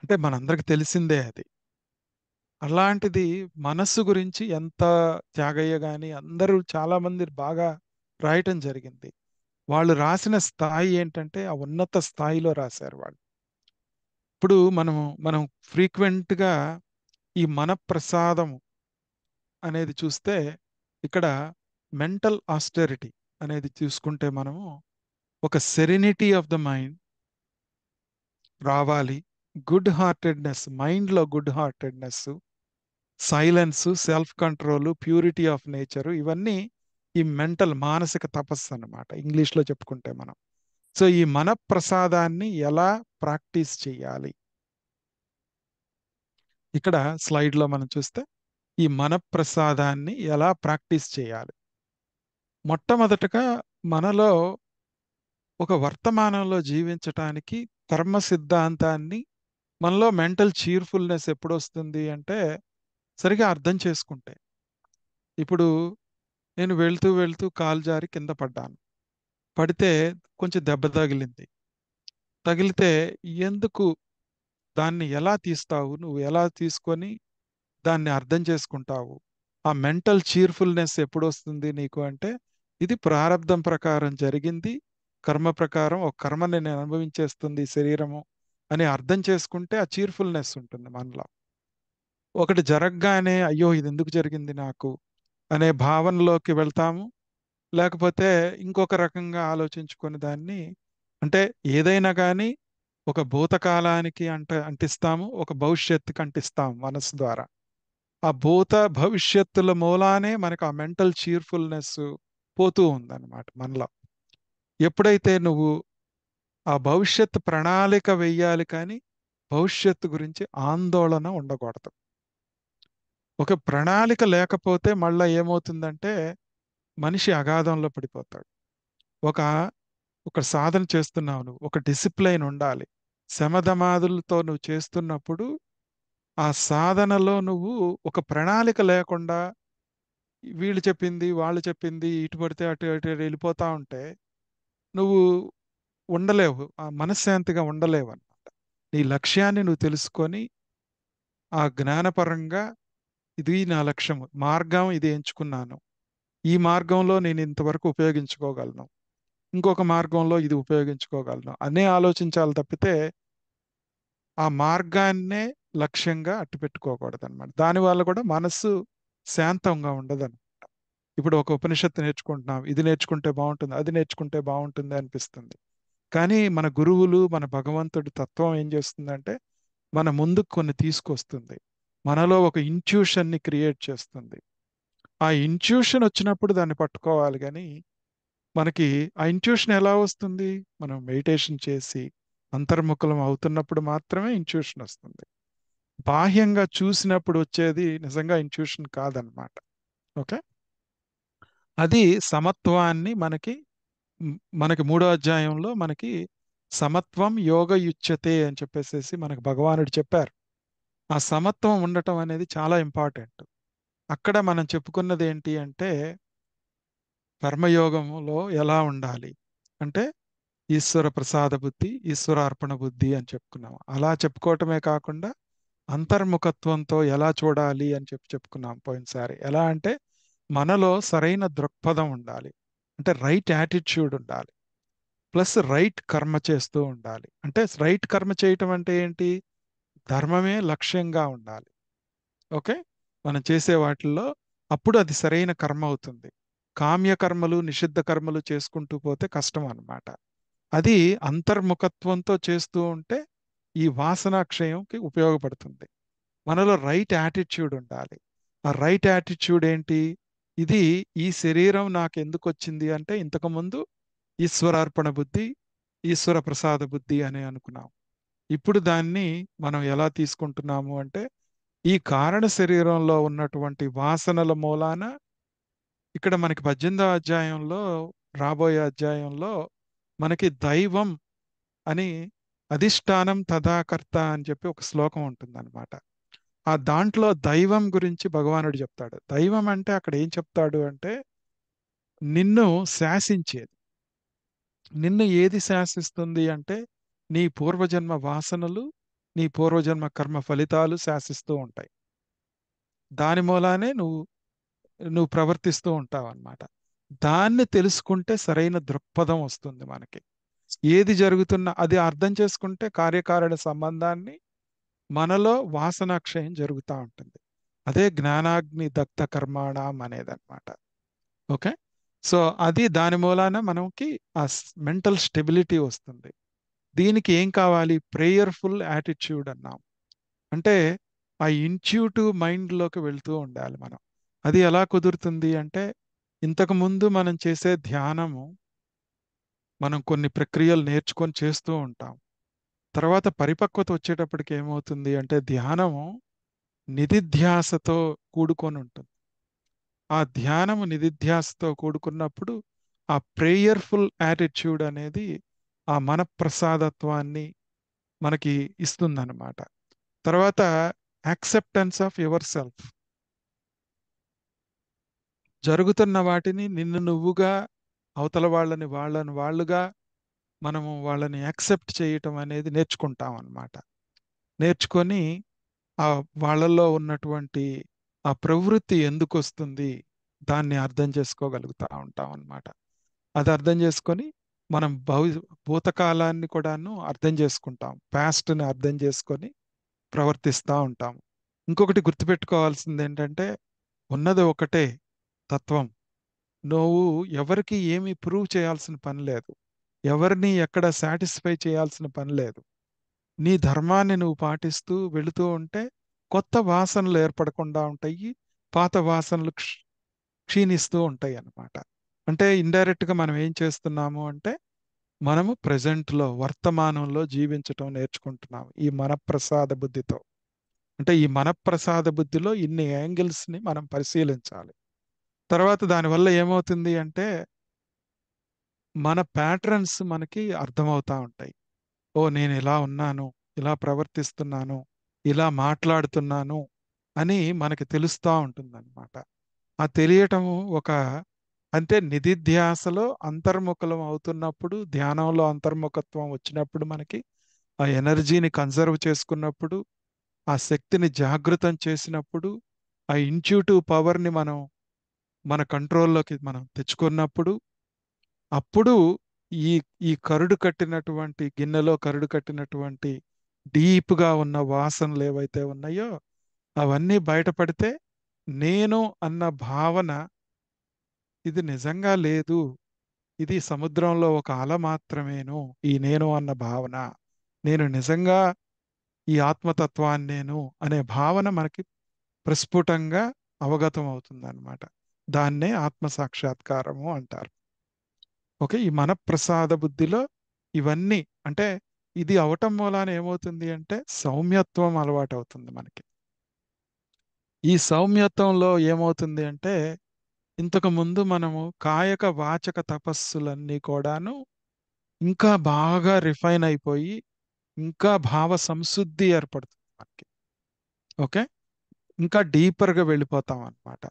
అంటే మనందరికి తెలిసిందే అది. అలాంటిది మనస్సు గురించి ఎంత త్యాగయ్య గాని అందరూ చాలా మంది బాగా రాయటం జరిగింది. వాళ్ళు రాసిన స్థాయి ఏంటంటే ఆ ఉన్నత స్థాయిలో రాశారు వాళ్ళు. ఇప్పుడు మనం ఫ్రీక్వెంట్ గా ఈ మన ప్రసాదం అనేది చూస్తే ఇక్కడ మెంటల్ ఆస్టెరిటీ అనేది చూసుకుంటే మనము ఒక సెరెనిటీ ఆఫ్ ద మైండ్ రావాలి. గుడ్ హార్టెడ్నెస్, మైండ్లో good heartedness, silence, self control, purity of nature, ఇవన్నీ ఈ మెంటల్ మానసిక తపస్సు అన్నమాట ఇంగ్లీష్లో చెప్పుకుంటే మనం. సో ఈ మన ప్రసాదాన్ని ఎలా ప్రాక్టీస్ చేయాలి? ఇక్కడ స్లైడ్లో మనం చూస్తే ఈ మన ప్రసాదాన్ని ఎలా ప్రాక్టీస్ చేయాలి? మొట్టమొదటగా మనలో ఒక వర్తమానంలో జీవించటానికి కర్మ సిద్ధాంతాన్ని, మనలో మెంటల్ చీర్ఫుల్నెస్ ఎప్పుడు వస్తుంది అంటే సరిగా అర్థం చేసుకుంటే. ఇప్పుడు నేను వెళ్తూ వెళ్తూ కాలు జారి కింద పడ్డాను. పడితే కొంచెం దెబ్బ తగిలింది. తగిలితే ఎందుకు, దాన్ని ఎలా తీస్తావు? నువ్వు ఎలా తీసుకొని దాన్ని అర్థం చేసుకుంటావు? ఆ మెంటల్ చీర్ఫుల్నెస్ ఎప్పుడు వస్తుంది నీకు అంటే, ఇది ప్రారబ్ధం ప్రకారం జరిగింది, కర్మ ప్రకారం ఒక కర్మని నేను అనుభవించేస్తుంది ఈ శరీరము అని అర్థం చేసుకుంటే ఆ చీర్ఫుల్నెస్ ఉంటుంది మనలో. ఒకటి జరగగానే అయ్యో ఇది ఎందుకు జరిగింది నాకు అనే భావనలోకి వెళ్తాము. లేకపోతే ఇంకొక రకంగా ఆలోచించుకొని దాన్ని, అంటే ఏదైనా కానీ ఒక భూతకాలానికి అంటిస్తాము, ఒక భవిష్యత్తుకి అంటిస్తాము మనసు ద్వారా. ఆ భూత భవిష్యత్తుల మూలానే మనకు ఆ మెంటల్ చీర్ఫుల్నెస్ పోతూ ఉందన్నమాట మనలో. ఎప్పుడైతే నువ్వు ఆ భవిష్యత్తు ప్రణాళిక వెయ్యాలి కానీ భవిష్యత్తు గురించి ఆందోళన ఉండకూడదు. ఒక ప్రణాళిక లేకపోతే మళ్ళా ఏమవుతుందంటే మనిషి అగాధంలో పడిపోతాడు. ఒక ఒక సాధన చేస్తున్నావు, నువ్వు ఒక డిసిప్లైన్ ఉండాలి. శమధమాదులతో నువ్వు చేస్తున్నప్పుడు ఆ సాధనలో నువ్వు ఒక ప్రణాళిక లేకుండా వీళ్ళు చెప్పింది వాళ్ళు చెప్పింది ఇటు పడితే అటు అటు వెళ్ళిపోతా ఉంటే నువ్వు ఉండలేవు. ఆ మనశ్శాంతిగా ఉండలేవు అన్నమాట. నీ లక్ష్యాన్ని నువ్వు తెలుసుకొని ఆ జ్ఞానపరంగా ఇది నా లక్ష్యము. మార్గం ఇది ఎంచుకున్నాను. ఈ మార్గంలో నేను ఇంతవరకు ఉపయోగించుకోగలను. ఇంకొక మార్గంలో ఇది ఉపయోగించుకోగలను అనే ఆలోచించాలి తప్పితే ఆ మార్గాన్నే లక్ష్యంగా అట్టిపెట్టుకోకూడదన్నమాట. దానివల్ల కూడా మనస్సు శాంతంగా ఉండదన్నమాట. ఇప్పుడు ఒక ఉపనిషత్తు నేర్చుకుంటున్నాం. ఇది నేర్చుకుంటే బాగుంటుంది, అది నేర్చుకుంటే బాగుంటుంది అనిపిస్తుంది. కానీ మన గురువులు, మన భగవంతుడి తత్వం ఏం చేస్తుందంటే మన ముందుకు కొన్ని తీసుకొస్తుంది. మనలో ఒక ఇంట్యూషన్ని క్రియేట్ చేస్తుంది. ఆ ఇంట్యూషన్ వచ్చినప్పుడు దాన్ని పట్టుకోవాలి కానీ మనకి ఆ ఇంట్యూషన్ ఎలా వస్తుంది? మనం మెడిటేషన్ చేసి అంతర్ముఖలం అవుతున్నప్పుడు మాత్రమే ఇంట్యూషన్ వస్తుంది. బాహ్యంగా చూసినప్పుడు వచ్చేది నిజంగా ఇంట్యూషన్ కాదనమాట. ఓకే. అది సమత్వాన్ని మనకి మూడో అధ్యాయంలో మనకి సమత్వం యోగ యుచ్యతే అని చెప్పేసేసి మనకు భగవానుడు చెప్పారు. ఆ సమత్వం ఉండటం అనేది చాలా ఇంపార్టెంట్. అక్కడ మనం చెప్పుకున్నది ఏంటి అంటే కర్మయోగంలో ఎలా ఉండాలి అంటే ఈశ్వర ప్రసాద బుద్ధి, ఈశ్వరార్పణ బుద్ధి అని చెప్పుకున్నాం. అలా చెప్పుకోవటమే కాకుండా అంతర్ముఖత్వంతో ఎలా చూడాలి అని చెప్పుకున్నాం పోయినసారి. ఎలా అంటే మనలో సరైన దృక్పథం ఉండాలి. అంటే రైట్ యాటిట్యూడ్ ఉండాలి. ప్లస్ రైట్ కర్మ చేస్తూ ఉండాలి. అంటే రైట్ కర్మ చేయటం అంటే ఏంటి? ధర్మమే లక్ష్యంగా ఉండాలి. ఓకే. మనం చేసే వాటిల్లో అప్పుడు అది సరైన కర్మ అవుతుంది. కామ్య కర్మలు, నిషిద్ధ కర్మలు చేసుకుంటూ పోతే కష్టం అన్నమాట. అది అంతర్ముఖత్వంతో చేస్తూ ఉంటే ఈ వాసనాక్షయంకి ఉపయోగపడుతుంది. మనలో రైట్ యాటిట్యూడ్ ఉండాలి. ఆ రైట్ యాటిట్యూడ్ ఏంటి? ఇది ఈ శరీరం నాకు ఎందుకు వచ్చింది అంటే ఇంతకుముందు ఈశ్వరార్పణ బుద్ధి, ఈశ్వర ప్రసాద బుద్ధి అని అనుకున్నాం. ఇప్పుడు దాన్ని మనం ఎలా తీసుకుంటున్నాము అంటే ఈ కారణ శరీరంలో ఉన్నటువంటి వాసనల మూలాన ఇక్కడ మనకి 18వ అధ్యాయంలో రాబోయే అధ్యాయంలో మనకి దైవం అని అధిష్టానం తథాకర్త అని చెప్పి ఒక శ్లోకం ఉంటుందన్నమాట. ఆ దాంట్లో దైవం గురించి భగవానుడు చెప్తాడు. దైవం అంటే అక్కడ ఏం చెప్తాడు అంటే నిన్ను శాసించేది. నిన్ను ఏది శాసిస్తుంది అంటే నీ పూర్వజన్మ వాసనలు, నీ పూర్వజన్మ కర్మ ఫలితాలు శాసిస్తూ ఉంటాయి. దాని మూలానే నువ్వు ప్రవర్తిస్తూ ఉంటావు అన్నమాట. దాన్ని తెలుసుకుంటే సరైన దృక్పథం వస్తుంది మనకి. ఏది జరుగుతున్నా అది అర్థం చేసుకుంటే కార్యకారణ సంబంధాన్ని మనలో వాసనాక్షయం జరుగుతూ ఉంటుంది. అదే జ్ఞానాగ్ని దగ్ధ కర్మాణం అనేదన్నమాట. ఓకే. సో అది దాని మూలాన మనకి ఆ మెంటల్ స్టెబిలిటీ వస్తుంది. దీనికి ఏం కావాలి? ప్రేయర్ఫుల్ యాటిట్యూడ్ అన్నాం. అంటే ఆ ఇంట్యూటివ్ మైండ్లోకి వెళ్తూ ఉండాలి మనం. అది ఎలా కుదురుతుంది అంటే ఇంతకు ముందు మనం చేసే ధ్యానము మనం కొన్ని ప్రక్రియలు నేర్చుకొని చేస్తూ ఉంటాం. తర్వాత పరిపక్వత వచ్చేటప్పటికి ఏమవుతుంది అంటే ధ్యానము నిధిధ్యాసతో కూడుకొని ఉంటుంది. ఆ ధ్యానము నిధిధ్యాసతో కూడుకున్నప్పుడు ఆ ప్రేయర్ఫుల్ యాటిట్యూడ్ అనేది ఆ మనఃప్రసాదత్వాన్ని మనకి ఇస్తుందన్నమాట. తర్వాత యాక్సెప్టెన్స్ ఆఫ్ యువర్ సెల్ఫ్. జరుగుతున్న వాటిని నిన్ను నువ్వుగా అవతల వాళ్ళని వాళ్ళుగా మనము వాళ్ళని యాక్సెప్ట్ చేయటం అనేది నేర్చుకుంటాం అన్నమాట. నేర్చుకొని ఆ వాళ్ళల్లో ఉన్నటువంటి ఆ ప్రవృత్తి ఎందుకు వస్తుంది దాన్ని అర్థం చేసుకోగలుగుతా ఉంటాం అన్నమాట. అది అర్థం చేసుకొని మనం భూతకాలాన్ని కూడాను అర్థం చేసుకుంటాం. పాస్ట్ని అర్థం చేసుకొని ప్రవర్తిస్తూ ఉంటాం. ఇంకొకటి గుర్తుపెట్టుకోవాల్సింది ఏంటంటే ఉన్నది ఒకటే తత్వం. నువ్వు ఎవరికి ఏమీ ప్రూవ్ చేయాల్సిన పని లేదు. ఎవరిని ఎక్కడ సాటిస్ఫై చేయాల్సిన పని లేదు. నీ ధర్మాన్ని నువ్వు పాటిస్తూ వెళుతూ ఉంటే కొత్త వాసనలు ఏర్పడకుండా ఉంటాయి. పాత వాసనలు క్షీణిస్తూ ఉంటాయి అన్నమాట. అంటే ఇండైరెక్ట్ గా మనం ఏం చేస్తున్నాము అంటే మనము ప్రజెంట్లో వర్తమానంలో జీవించటం నేర్చుకుంటున్నాము ఈ మనప్రసాద బుద్ధితో. అంటే ఈ మనప్రసాద బుద్ధిలో ఇన్ని యాంగిల్స్ ని మనం పరిశీలించాలి. తర్వాత దానివల్ల ఏమవుతుంది అంటే మన ప్యాటర్న్స్ మనకి అర్థమవుతా ఉంటాయి. ఓ నేను ఇలా ఉన్నాను, ఇలా ప్రవర్తిస్తున్నాను, ఇలా మాట్లాడుతున్నాను అని మనకి తెలుస్తూ ఉంటుందన్నమాట. ఆ తెలియటము ఒక అంటే నిధిధ్యాసలో అంతర్ముఖలం అవుతున్నప్పుడు, ధ్యానంలో అంతర్ముఖత్వం వచ్చినప్పుడు మనకి ఆ ఎనర్జీని కన్జర్వ్ చేసుకున్నప్పుడు, ఆ శక్తిని జాగృతం చేసినప్పుడు, ఆ ఇంట్యూటివ్ పవర్ని మనం మన కంట్రోల్లోకి మనం తెచ్చుకున్నప్పుడు, అప్పుడు ఈ ఈ కరుడు కట్టినటువంటి గిన్నెలో కరుడు కట్టినటువంటి డీప్గా ఉన్న వాసనలు ఏవైతే ఉన్నాయో అవన్నీ బయటపడితే నేను అన్న భావన ఇది నిజంగా లేదు, ఇది సముద్రంలో ఒక అల మాత్రమేను, ఈ నేను అన్న భావన, నేను నిజంగా ఈ ఆత్మతత్వాన్ని నేను అనే భావన మనకి ప్రస్ఫుటంగా అవగతం అవుతుంది అనమాట. దాన్నే ఆత్మ సాక్షాత్కారము అంటారు. ఓకే, ఈ మనప్రసాద బుద్ధిలో ఇవన్నీ అంటే ఇది అవటం మూలాన ఏమవుతుంది అంటే సౌమ్యత్వం అలవాటు అవుతుంది మనకి. ఈ సౌమ్యత్వంలో ఏమవుతుంది అంటే ఇంతకు ముందు మనము కాయక వాచక తపస్సులన్నీ కూడాను ఇంకా బాగా రిఫైన్ అయిపోయి ఇంకా భావ సంశుద్ధి ఏర్పడుతుంది మనకి. ఓకే, ఇంకా డీపర్గా వెళ్ళిపోతాం అన్నమాట.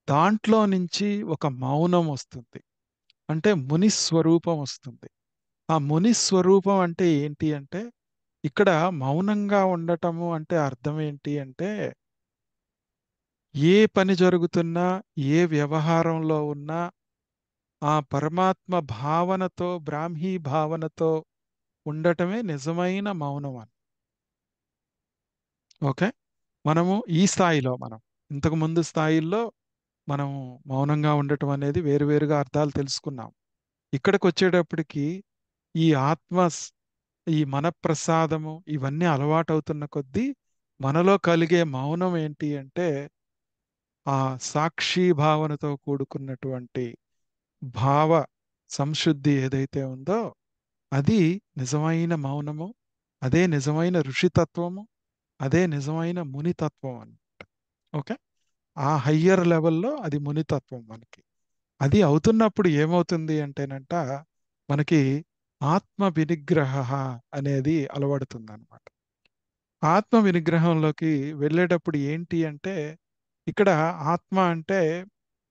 దాంట్లో నుంచి ఒక మౌనం వస్తుంది, అంటే ముని స్వరూపం వస్తుంది. ఆ ముని స్వరూపం అంటే ఏంటి అంటే ఇక్కడ మౌనంగా ఉండటము అంటే అర్థం ఏంటి అంటే ఏ పని జరుగుతున్నా, ఏ వ్యవహారంలో ఉన్నా ఆ పరమాత్మ భావనతో, బ్రాహ్మీ భావనతో ఉండటమే నిజమైన మౌనం అని. ఓకే, మనము ఈ స్థాయిలో మనం ఇంతకు ముందు స్థాయిల్లో మనం మౌనంగా ఉండటం అనేది వేరువేరుగా అర్థాలు తెలుసుకున్నాం. ఇక్కడికి వచ్చేటప్పటికి ఈ ఆత్మ ఈ మనప్రసాదము ఇవన్నీ అలవాటవుతున్న కొద్దీ మనలో కలిగే మౌనం ఏంటి అంటే ఆ సాక్షి భావనతో కూడుకున్నటువంటి భావ సంశుద్ధి ఏదైతే ఉందో అది నిజమైన మౌనము, అదే నిజమైన ఋషితత్వము, అదే నిజమైన మునితత్వం అని. ఓకే, ఆ హయ్యర్ లెవెల్లో అది మునితత్వం మనకి. అది అవుతున్నప్పుడు ఏమవుతుంది అంటేనంట మనకి ఆత్మ వినిగ్రహ అనేది అలవడుతుంది అనమాట. ఆత్మ వినిగ్రహంలోకి వెళ్ళేటప్పుడు ఏంటి అంటే ఇక్కడ ఆత్మ అంటే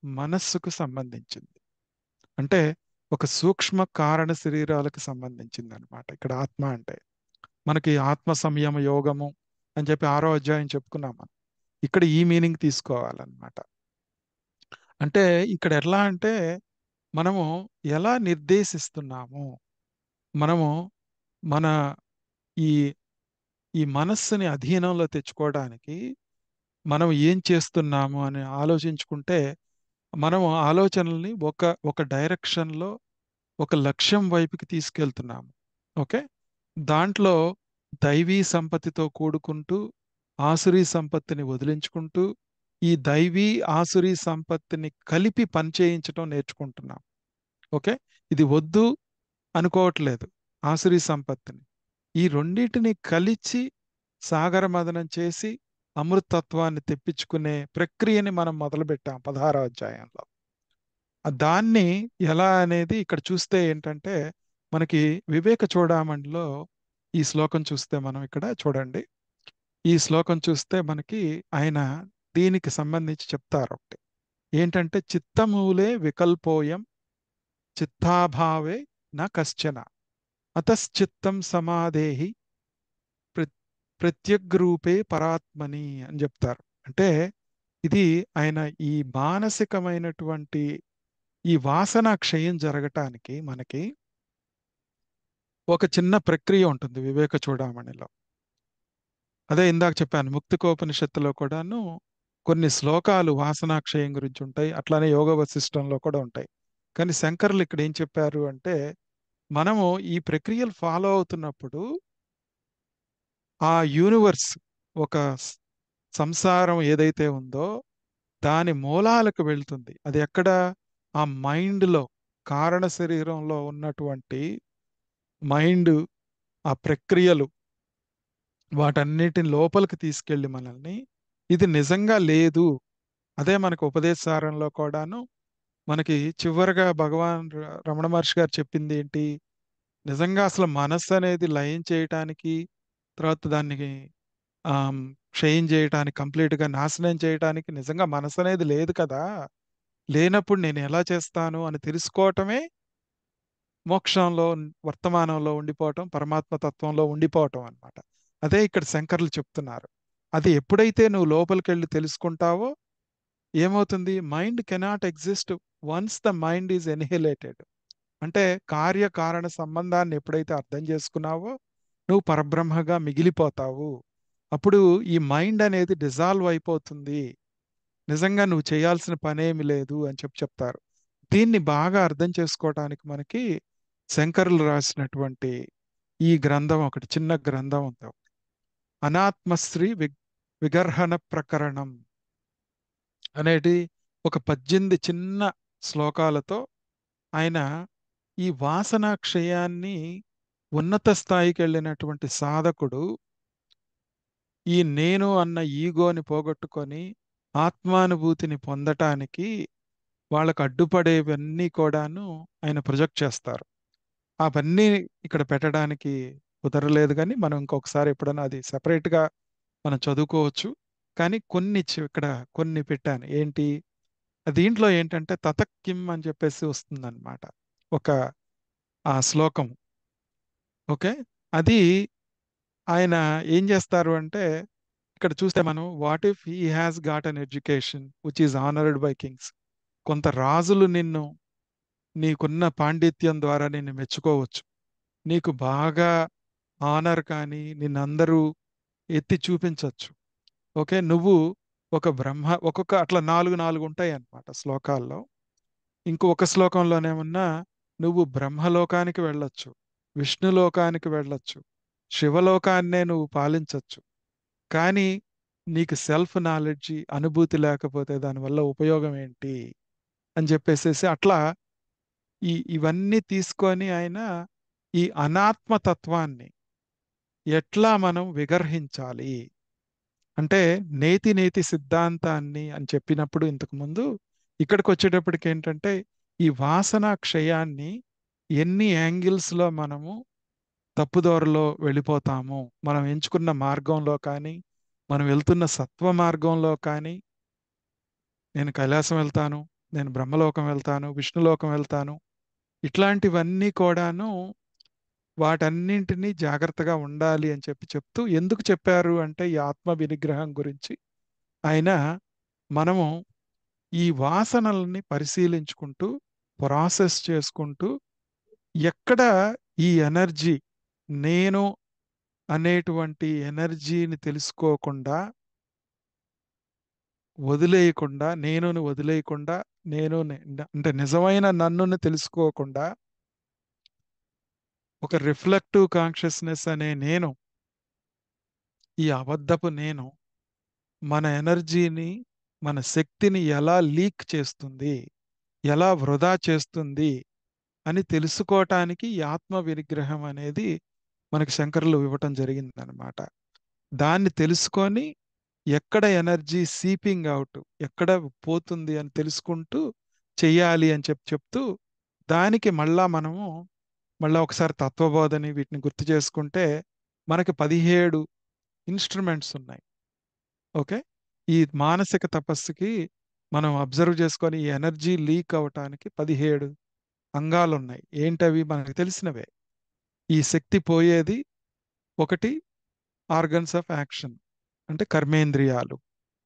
మనస్సుకు సంబంధించింది. అంటే ఒక సూక్ష్మ కారణ శరీరాలకు సంబంధించింది అనమాట ఇక్కడ ఆత్మ అంటే. మనకి ఆత్మ సంయమ యోగము అని చెప్పి 6వ అధ్యాయం చెప్పుకున్నాం మనం. ఇక్కడ ఈ మీనింగ్ తీసుకోవాలన్నమాట. అంటే ఇక్కడ ఎట్లా అంటే మనము ఎలా నిర్దేశిస్తున్నాము, మనము మన ఈ ఈ మనస్సుని అధీనంలో తెచ్చుకోవడానికి మనం ఏం చేస్తున్నాము అని ఆలోచించుకుంటే మనము ఆలోచనల్ని ఒక ఒక డైరెక్షన్లో ఒక లక్ష్యం వైపుకి తీసుకెళ్తున్నాము. ఓకే, దాంట్లో దైవీ సంపత్తితో కూడుకుంటూ ఆసురీ సంపత్తిని వదిలించుకుంటూ ఈ దైవీ ఆసురీ సంపత్తిని కలిపి పనిచేయించడం నేర్చుకుంటున్నాం. ఓకే, ఇది వద్దు అనుకోవట్లేదు ఆసురీ సంపత్తిని. ఈ రెండింటిని కలిచి సాగర మదనం చేసి అమృతత్వాన్ని తెప్పించుకునే ప్రక్రియని మనం మొదలుపెట్టాం 16వ అధ్యాయంలో. దాన్ని ఎలా అనేది ఇక్కడ చూస్తే ఏంటంటే మనకి వివేక చూడామణిలో ఈ శ్లోకం చూస్తే మనం ఇక్కడ చూడండి. ఈ శ్లోకం చూస్తే మనకి ఆయన దీనికి సంబంధించి చెప్తారు ఒకటి. ఏంటంటే చిత్తమూలే వికల్పోయం చిత్తాభావే న కశ్చన అతశ్చిత్తం సమాధేహి ప్ర ప్రత్యగ్రూపే పరాత్మని అని చెప్తారు. అంటే ఇది ఆయన ఈ మానసికమైనటువంటి ఈ వాసన క్షయం జరగటానికి మనకి ఒక చిన్న ప్రక్రియ ఉంటుంది వివేక చూడామణిలో. అదే ఇందాక చెప్పాను ముక్తికోపనిషత్తులో కూడాను కొన్ని శ్లోకాలు వాసనాక్షయం గురించి ఉంటాయి, అట్లానే యోగ వశిష్టంలో కూడా ఉంటాయి. కానీ శంకర్లు ఇక్కడ ఏం చెప్పారు అంటే మనము ఈ ప్రక్రియలు ఫాలో అవుతున్నప్పుడు ఆ యూనివర్స్ ఒక సంసారం ఏదైతే ఉందో దాని మూలాలకు వెళ్తుంది. అది ఎక్కడ? ఆ మైండ్లో, కారణ శరీరంలో ఉన్నటువంటి మైండ్, ఆ ప్రక్రియలు వాటన్నిటిని లోపలికి తీసుకెళ్ళి మనల్ని ఇది నిజంగా లేదు. అదే మనకు ఉపదేశసారంలో కూడాను మనకి చివరగా భగవాన్ రమణ మహర్షి గారు చెప్పింది ఏంటి? నిజంగా అసలు మనస్సు అనేది లయం చేయటానికి, తర్వాత దాన్ని ఆమ్, క్షయం చేయటానికి, కంప్లీట్గా నాశనం చేయటానికి నిజంగా మనసు అనేది లేదు కదా. లేనప్పుడు నేను ఎలా చేస్తాను అని తెలుసుకోవటమే మోక్షంలో, వర్తమానంలో ఉండిపోవటం, పరమాత్మ తత్వంలో ఉండిపోవటం అన్నమాట. అదే ఇక్కడ శంకర్లు చెప్తున్నారు. అది ఎప్పుడైతే నువ్వు లోపలికెళ్ళి తెలుసుకుంటావో ఏమవుతుంది? Mind cannot exist once the mind is annihilated. అంటే కార్యకారణ సంబంధాన్ని ఎప్పుడైతే అర్థం చేసుకున్నావో నువ్వు పరబ్రహ్మగా మిగిలిపోతావు. అప్పుడు ఈ మైండ్ అనేది డిజాల్వ్ అయిపోతుంది. నిజంగా నువ్వు చేయాల్సిన పనేమి లేదు అని చెప్తారు. దీన్ని బాగా అర్థం చేసుకోవడానికి మనకి శంకరులు రాసినటువంటి ఈ గ్రంథం, ఒకటి చిన్న గ్రంథం ఉంది. అనాత్మశ్రీ విగర్హణ ప్రకరణం అనేది ఒక 18 చిన్న శ్లోకాలతో ఆయన ఈ వాసనా క్షయాన్ని, ఉన్నత స్థాయికి వెళ్ళినటువంటి సాధకుడు ఈ నేను అన్న ఈగోని పోగొట్టుకొని ఆత్మానుభూతిని పొందటానికి వాళ్ళకు అడ్డుపడేవన్నీ కూడాను ఆయన ప్రొజెక్ట్ చేస్తారు. అవన్నీ ఇక్కడ పెట్టడానికి కుదరలేదు, కానీ మనం ఇంకొకసారి ఎప్పుడైనా అది సెపరేట్గా మనం చదువుకోవచ్చు. కానీ కొన్ని ఇక్కడ కొన్ని పెట్టాను. ఏంటి దీంట్లో ఏంటంటే తతక్కిం అని చెప్పేసి వస్తుందన్నమాట, ఒక ఆ శ్లోకం. ఓకే, అది ఆయన ఏం చేస్తారు అంటే, ఇక్కడ చూస్తే మనం what if he has got an education which is honoured by Kings. కొంత రాజులు నిన్ను నీకున్న పాండిత్యం ద్వారా నిన్ను మెచ్చుకోవచ్చు. నీకు బాగా ఆనర్ కానీ నిన్నందరూ ఎత్తి చూపించవచ్చు. ఓకే, నువ్వు ఒక బ్రహ్మ, ఒక్కొక్క అట్లా నాలుగు నాలుగు ఉంటాయి అన్నమాట శ్లోకాల్లో. ఇంకొక శ్లోకంలోనేమన్నా నువ్వు బ్రహ్మలోకానికి వెళ్ళొచ్చు, విష్ణులోకానికి వెళ్ళొచ్చు, శివలోకాన్నే నువ్వు పాలించవచ్చు. కానీ నీకు సెల్ఫ్ నాలెడ్జి అనుభూతి లేకపోతే దానివల్ల ఉపయోగం ఏంటి అని చెప్పేసేసి అట్లా ఇవన్నీ తీసుకొని ఆయన ఈ అనాత్మతత్వాన్ని ఎట్లా మనం విగర్హించాలి అంటే, నేతి నేతి సిద్ధాంతాన్ని అని చెప్పినప్పుడు ఇంతకు ముందు, ఇక్కడికి వచ్చేటప్పటికి ఏంటంటే ఈ వాసన క్షయాన్ని ఎన్ని యాంగిల్స్లో మనము తప్పుదోరలో వెళ్ళిపోతాము, మనం ఎంచుకున్న మార్గంలో కానీ, మనం వెళ్తున్న సత్వ మార్గంలో కానీ, నేను కైలాసం వెళ్తాను, నేను బ్రహ్మలోకం వెళ్తాను, విష్ణులోకం వెళ్తాను, ఇట్లాంటివన్నీ కూడాను వాటన్నింటినీ జాగ్రత్తగా ఉండాలి అని చెప్తూ ఎందుకు చెప్పారు అంటే, ఈ ఆత్మ వినిగ్రహం గురించి ఆయన మనము ఈ వాసనల్ని పరిశీలించుకుంటూ ప్రాసెస్ చేసుకుంటూ ఎక్కడ ఈ ఎనర్జీ, నేను అనేటువంటి ఎనర్జీని తెలుసుకోకుండా, వదిలేయకుండా, నేనుని వదిలేయకుండా, అంటే నిజమైన నన్నుని తెలుసుకోకుండా, ఒక రిఫ్లెక్టివ్ కాన్షియస్నెస్ అనే నేను, ఈ అబద్ధపు నేను మన ఎనర్జీని, మన శక్తిని ఎలా లీక్ చేస్తుంది, ఎలా వృధా చేస్తుంది అని తెలుసుకోవటానికి ఈ ఆత్మ వినిగ్రహం అనేది మనకి శంకరులు ఇవ్వటం జరిగిందనమాట. దాన్ని తెలుసుకొని ఎక్కడ ఎనర్జీ సీపింగ్ అవుట్, ఎక్కడ పోతుంది అని తెలుసుకుంటూ చెయ్యాలి అని చెప్తూ, దానికి మళ్ళా ఒకసారి తత్వబోధని వీటిని గుర్తు చేసుకుంటే మనకి 17 ఇన్స్ట్రుమెంట్స్ ఉన్నాయి. ఓకే, ఈ మానసిక తపస్సుకి మనం అబ్జర్వ్ చేసుకొని ఈ ఎనర్జీ లీక్ అవటానికి 17 అంగాలు ఉన్నాయి. ఏంటవి మనకు తెలిసినవే. ఈ శక్తి పోయేది ఒకటి ఆర్గన్స్ ఆఫ్ యాక్షన్, అంటే కర్మేంద్రియాలు,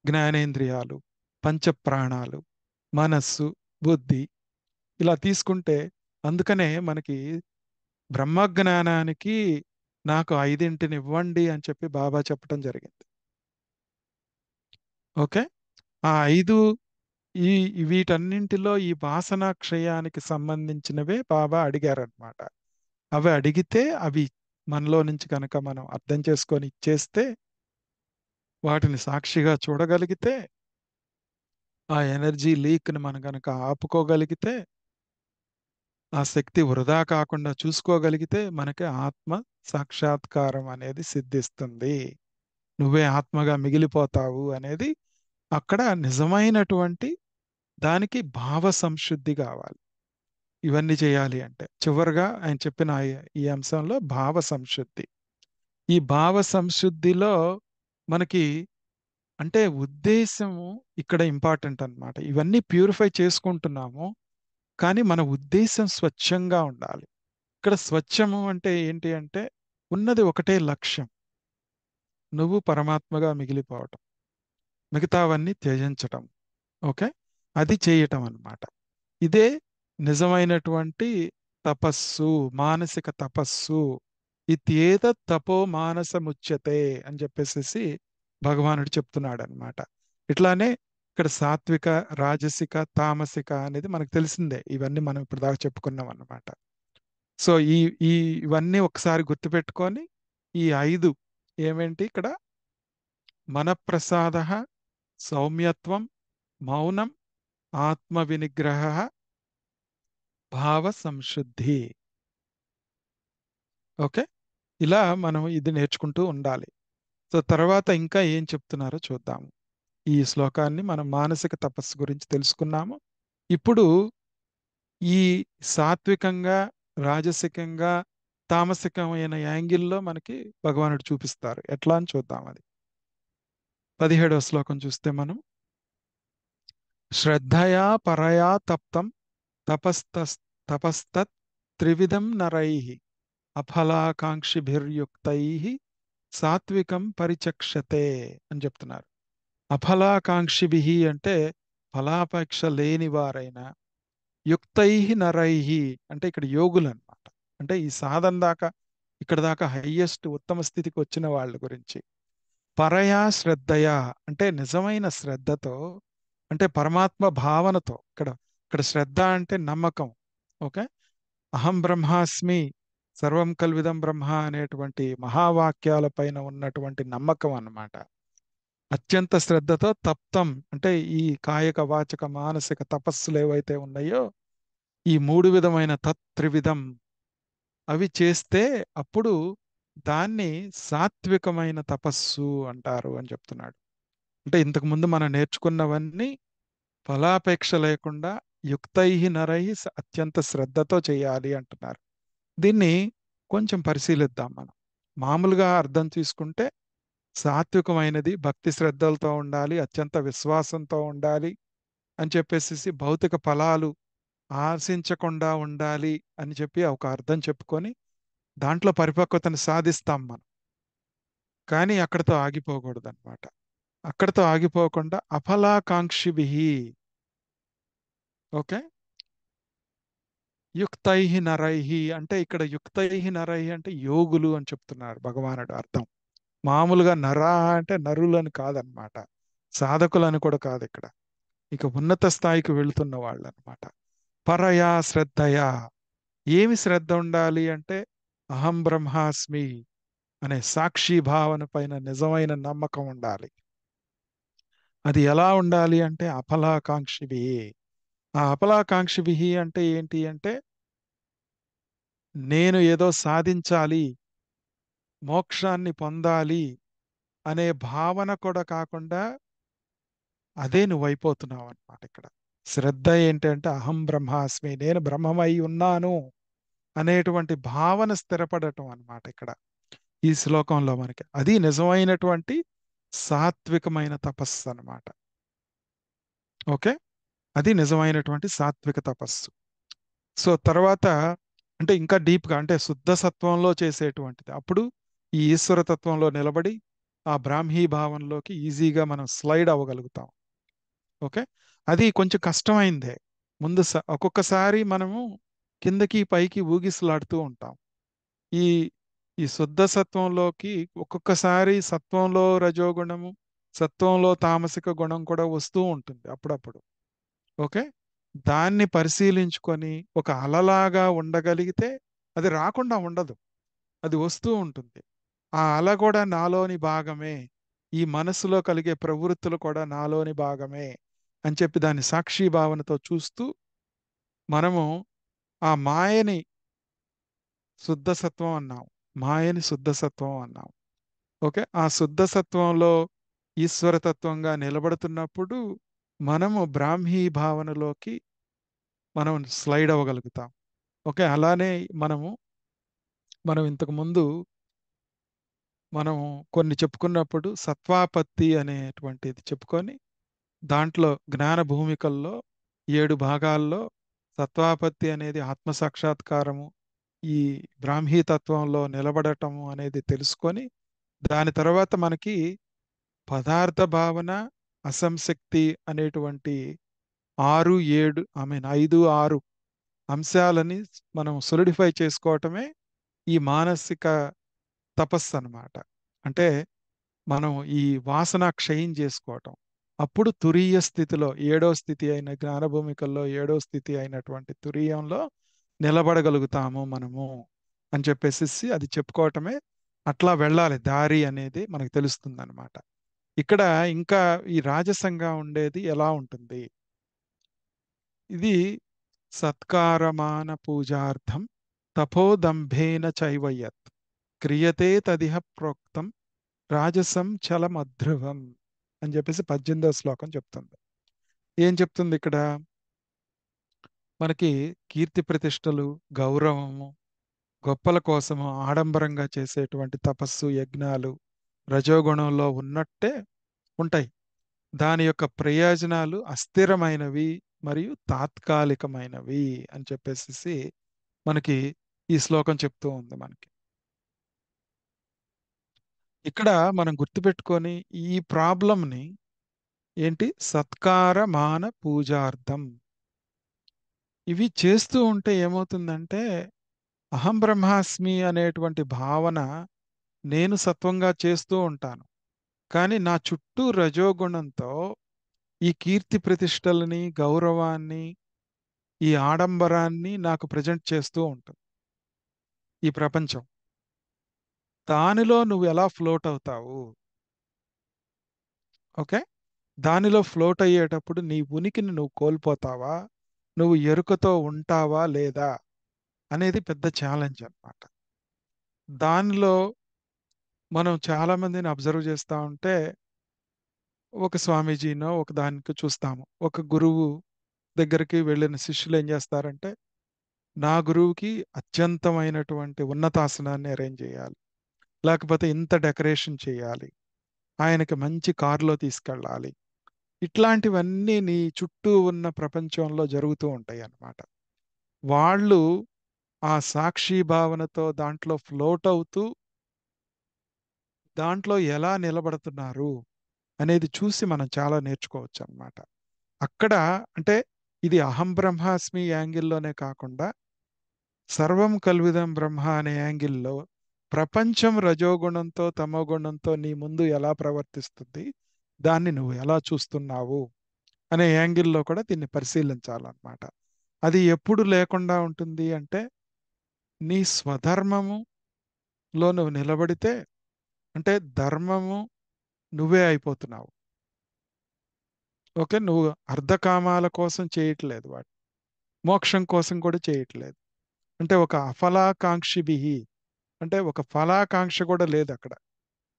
జ్ఞానేంద్రియాలు, పంచప్రాణాలు, మనస్సు, బుద్ధి, ఇలా తీసుకుంటే అందుకనే మనకి బ్రహ్మజ్ఞానానికి నాకు 5ంటిని ఇవ్వండి అని చెప్పి బాబా చెప్పడం జరిగింది. ఓకే, ఆ 5 ఈ వీటన్నింటిలో ఈ వాసన క్షయానికి సంబంధించినవే బాబా అడిగారనమాట. అవి అడిగితే అవి మనలో నుంచి కనుక మనం అర్థం చేసుకొని ఇచ్చేస్తే, వాటిని సాక్షిగా చూడగలిగితే, ఆ ఎనర్జీ లీక్ని మనం కనుక ఆపుకోగలిగితే, ఆ శక్తి వృధా కాకుండా చూసుకోగలిగితే మనకి ఆత్మ సాక్షాత్కారం అనేది సిద్ధిస్తుంది. నువ్వే ఆత్మగా మిగిలిపోతావు అనేది అక్కడ నిజమైనటువంటి దానికి భావ సంశుద్ధి కావాలి. ఇవన్నీ చేయాలి అంటే చివరిగా ఆయన చెప్పిన ఈ అంశంలో భావ సంశుద్ధి. ఈ భావ సంశుద్ధిలో మనకి అంటే ఉద్దేశము ఇక్కడ ఇంపార్టెంట్ అన్నమాట. ఇవన్నీ ప్యూరిఫై చేసుకుంటున్నాము, కానీ మన ఉద్దేశం స్వచ్ఛంగా ఉండాలి. ఇక్కడ స్వచ్ఛము అంటే ఏంటి అంటే ఉన్నది ఒకటే లక్ష్యం, నువ్వు పరమాత్మగా మిగిలిపోవటం, మిగతావన్నీ త్యజించటం. ఓకే, అది చేయటం అన్నమాట. ఇదే నిజమైనటువంటి తపస్సు, మానసిక తపస్సు. ఇత్యేత తపో మానసముచ్యతే అని చెప్పేసి భగవానుడు చెప్తున్నాడు అనమాట. ఇట్లానే ఇక్కడ సాత్విక, రాజసిక, తామసిక అనేది మనకు తెలిసిందే. ఇవన్నీ మనం ఇప్పుడు దాకా చెప్పుకున్నాం అన్నమాట. సో ఈ ఈ ఇవన్నీ ఒకసారి గుర్తుపెట్టుకొని, ఈ ఐదు ఏమేంటి ఇక్కడ: మనఃప్రసాద, సౌమ్యత్వం, మౌనం, ఆత్మ వినిగ్రహ, భావ సంశుద్ధి. ఓకే, ఇలా మనం ఇది నేర్చుకుంటూ ఉండాలి. సో తర్వాత ఇంకా ఏం చెప్తున్నారో చూద్దాము. ఈ శ్లోకాన్ని మనం మానసిక తపస్సు గురించి తెలుసుకున్నాము. ఇప్పుడు ఈ సాత్వికంగా, రాజసికంగా, తామసికమైన యాంగిల్లో మనకి భగవానుడు చూపిస్తారు. ఎట్లా అని చూద్దాం. అది 17వ శ్లోకం చూస్తే మనం: శ్రద్ధయా పరయా తప్తం తపస్తత్ త్రివిధం నరైః అఫలాకాంక్షిభిర్యుక్తైః సాత్వికం పరిచక్షతే అని చెప్తున్నారు. అఫలాకాంక్షిభిః అంటే ఫలాపేక్ష లేని వారైన, యుక్తైః నరైః అంటే ఇక్కడ యోగులు అన్నమాట. అంటే ఈ సాధన దాకా, ఇక్కడ దాకా హయ్యెస్ట్ ఉత్తమ స్థితికి వచ్చిన వాళ్ళ గురించి. పరయా శ్రద్ధయా అంటే నిజమైన శ్రద్ధతో, అంటే పరమాత్మ భావనతో. ఇక్కడ ఇక్కడ శ్రద్ధ అంటే నమ్మకం. ఓకే, అహం బ్రహ్మాస్మి, సర్వం కల్విదం బ్రహ్మ అనేటువంటి మహావాక్యాల పైన ఉన్నటువంటి నమ్మకం అన్నమాట. అత్యంత శ్రద్ధతో తప్తం అంటే ఈ కాయక, వాచక, మానసిక తపస్సులు ఏవైతే ఉన్నాయో, ఈ మూడు విధమైన త్రివిధం అవి చేస్తే అప్పుడు దాన్ని సాత్వికమైన తపస్సు అంటారు అని చెప్తున్నాడు. అంటే ఇంతకు ముందు మనం నేర్చుకున్నవన్నీ ఫలాపేక్ష లేకుండా యుక్తై నరై అత్యంత శ్రద్ధతో చేయాలి అంటున్నారు. దీన్ని కొంచెం పరిశీలిద్దాం మనం. మామూలుగా అర్థం తీసుకుంటే సాత్వికమైనది భక్తి శ్రద్ధలతో ఉండాలి, అత్యంత విశ్వాసంతో ఉండాలి అని చెప్పేసి, భౌతిక ఫలాలు ఆశించకుండా ఉండాలి అని చెప్పి ఒక అర్థం చెప్పుకొని దాంట్లో పరిపక్వతను సాధిస్తాం మనం. కానీ అక్కడితో ఆగిపోకూడదు అనమాట. అక్కడితో ఆగిపోకుండా అఫలాకాంక్షిభిః, ఓకే, యుక్తై నరై అంటే ఇక్కడ యుక్తై నరై అంటే యోగులు అని చెప్తున్నారు భగవానుడు అర్థం. మామూలుగా నరా అంటే నరులని కాదనమాట, సాధకులని కూడా కాదు ఇక్కడ. ఇక ఉన్నత స్థాయికి వెళుతున్న వాళ్ళు అనమాట. పరయా శ్రద్ధయా, ఏమి శ్రద్ధ ఉండాలి అంటే అహం బ్రహ్మాస్మి అనే సాక్షి భావన పైన నిజమైన నమ్మకం ఉండాలి. అది ఎలా ఉండాలి అంటే అఫలాకాంక్షిభి. ఆ అఫలాకాంక్షిభి అంటే ఏంటి అంటే నేను ఏదో సాధించాలి, మోక్షాన్ని పొందాలి అనే భావన కూడా కాకుండా అదే నువ్వు అయిపోతున్నావు అనమాట. ఇక్కడ శ్రద్ధ ఏంటంటే అహం బ్రహ్మాస్మి, నేను బ్రహ్మమై ఉన్నాను అనేటువంటి భావన స్థిరపడటం అన్నమాట. ఇక్కడ ఈ శ్లోకంలో మనకి అది నిజమైనటువంటి సాత్వికమైన తపస్సు అన్నమాట. ఓకే, అది నిజమైనటువంటి సాత్విక తపస్సు. సో తర్వాత అంటే ఇంకా డీప్గా అంటే శుద్ధ సత్వంలో చేసేటువంటిది. అప్పుడు ఈ ఈశ్వర తత్వంలో నిలబడి ఆ బ్రాహ్మీ భావంలోకి ఈజీగా మనం స్లైడ్ అవ్వగలుగుతాం. ఓకే, అది కొంచెం కష్టమైందే. ముందు ఒక్కొక్కసారి మనము కిందకి పైకి ఊగిసలాడుతూ ఉంటాం. ఈ ఈ శుద్ధ సత్వంలోకి ఒక్కొక్కసారి సత్వంలో రజోగుణము, సత్వంలో తామసిక గుణం కూడా వస్తూ ఉంటుంది అప్పుడప్పుడు. ఓకే, దాన్ని పరిశీలించుకొని ఒక అలలాగా ఉండగలిగితే అది రాకుండా ఉండదు, అది వస్తూ ఉంటుంది. ఆ అల కూడా నాలోని భాగమే, ఈ మనసులో కలిగే ప్రవృత్తులు కూడా నాలోని భాగమే అని చెప్పి దాన్ని సాక్షి భావనతో చూస్తూ మనము ఆ మాయని శుద్ధ సత్వం అన్నాం, మాయని శుద్ధ సత్వం అన్నాం. ఓకే, ఆ శుద్ధ సత్వంలో ఈశ్వరతత్వంగా నిలబడుతున్నప్పుడు మనము బ్రాహ్మీ భావనలోకి మనం స్లైడ్ అవ్వగలుగుతాం. ఓకే, అలానే మనం ఇంతకు ముందు మనం కొన్ని చెప్పుకున్నప్పుడు సత్వాపత్తి అనేటువంటిది చెప్పుకొని దాంట్లో జ్ఞాన భూమికల్లో 7 భాగాల్లో సత్వాపత్తి అనేది ఆత్మ సాక్షాత్కారము, ఈ బ్రాహ్మీ తత్వంలో నిలబడటము అనేది తెలుసుకొని దాని తర్వాత మనకి పదార్థ భావన, అసంశక్తి అనేటువంటి 5 6 అంశాలని మనం సొలిడిఫై చేసుకోవటమే ఈ మానసిక తపస్సు అన్నమాట. అంటే మనం ఈ వాసన క్షయం చేసుకోవటం. అప్పుడు తురీయ స్థితిలో 7వ స్థితి అయిన జ్ఞానభూమికల్లో 7వ స్థితి అయినటువంటి తురీయంలో నిలబడగలుగుతాము మనము అని చెప్పేసి అది చెప్పుకోవటమే. అట్లా వెళ్ళాలి దారి అనేది మనకు తెలుస్తుంది అనమాట. ఇక్కడ ఇంకా ఈ రాజసంగా ఉండేది ఎలా ఉంటుంది? ఇది సత్కారమాన పూజార్థం తపోదంభేన చైవయత్ క్రియతే తదిహ ప్రోక్తం రాజసం చలమధ్రువం అని చెప్పేసి 18వ శ్లోకం చెప్తుంది. ఏం చెప్తుంది ఇక్కడ? మనకి కీర్తి ప్రతిష్టలు, గౌరవము, గొప్పల కోసము ఆడంబరంగా చేసేటువంటి తపస్సు, యజ్ఞాలు రజోగుణంలో ఉన్నట్టే ఉంటాయి. దాని యొక్క ప్రయోజనాలు అస్థిరమైనవి మరియు తాత్కాలికమైనవి అని చెప్పేసి మనకి ఈ శ్లోకం చెప్తూ ఉంది మనకి. ఇక్కడ మనం గుర్తుపెట్టుకొని ఈ ప్రాబ్లంని ఏంటి, సత్కార మాన పూజార్థం ఇవి చేస్తూ ఉంటే ఏమవుతుందంటే అహం బ్రహ్మాస్మి అనేటువంటి భావన నేను సత్వంగా చేస్తూ ఉంటాను. కానీ నా చుట్టూ రజోగుణంతో ఈ కీర్తి ప్రతిష్టలని, గౌరవాన్ని, ఈ ఆడంబరాన్ని నాకు ప్రజెంట్ చేస్తూ ఉంటుంది ఈ ప్రపంచం. దానిలో నువ్వు ఎలా ఫ్లోట్ అవుతావు? ఓకే, దానిలో ఫ్లోట్ అయ్యేటప్పుడు నీ ఉనికిని నువ్వు కోల్పోతావా, నువ్వు ఎరుకతో ఉంటావా లేదా అనేది పెద్ద ఛాలెంజ్ అన్నమాట. దానిలో మనం చాలా మందిని అబ్జర్వ్ చేస్తూ ఉంటే ఒక స్వామీజీనో ఒక దానికి చూస్తాము. ఒక గురువు దగ్గరికి వెళ్ళిన శిష్యులు ఏం చేస్తారంటే, నా గురువుకి అత్యంతమైనటువంటి ఉన్నతాసనాన్ని అరేంజ్ చేయాలి, లేకపోతే ఇంత డెకరేషన్ చేయాలి, ఆయనకి మంచి కారులో తీసుకెళ్ళాలి. ఇట్లాంటివన్నీ నీ చుట్టూ ఉన్న ప్రపంచంలో జరుగుతూ ఉంటాయి అన్నమాట. వాళ్ళు ఆ సాక్షి భావనతో దాంట్లో ఫ్లోట్ అవుతూ దాంట్లో ఎలా నిలబడుతున్నారు అనేది చూసి మనం చాలా నేర్చుకోవచ్చు అన్నమాట. అక్కడ అంటే ఇది అహం బ్రహ్మాస్మి యాంగిల్లోనే కాకుండా సర్వం కల్విదం బ్రహ్మ అనే యాంగిల్లో ప్రపంచం రజోగుణంతో తమోగుణంతో నీ ముందు ఎలా ప్రవర్తిస్తుంది, దాన్ని నువ్వు ఎలా చూస్తున్నావు అనే యాంగిల్లో కూడా దీన్ని పరిశీలించాలన్నమాట. అది ఎప్పుడు లేకుండా ఉంటుంది అంటే నీ స్వధర్మములో నువ్వు నిలబడితే, అంటే ధర్మము నువ్వే అయిపోతున్నావు. ఓకే, నువ్వు అర్ధకామాల కోసం చేయట్లేదు వాటి, మోక్షం కోసం కూడా చేయట్లేదు. అంటే ఒక అఫలాకాంక్షిభి, అంటే ఒక ఫలాకాంక్ష కూడా లేదు అక్కడ.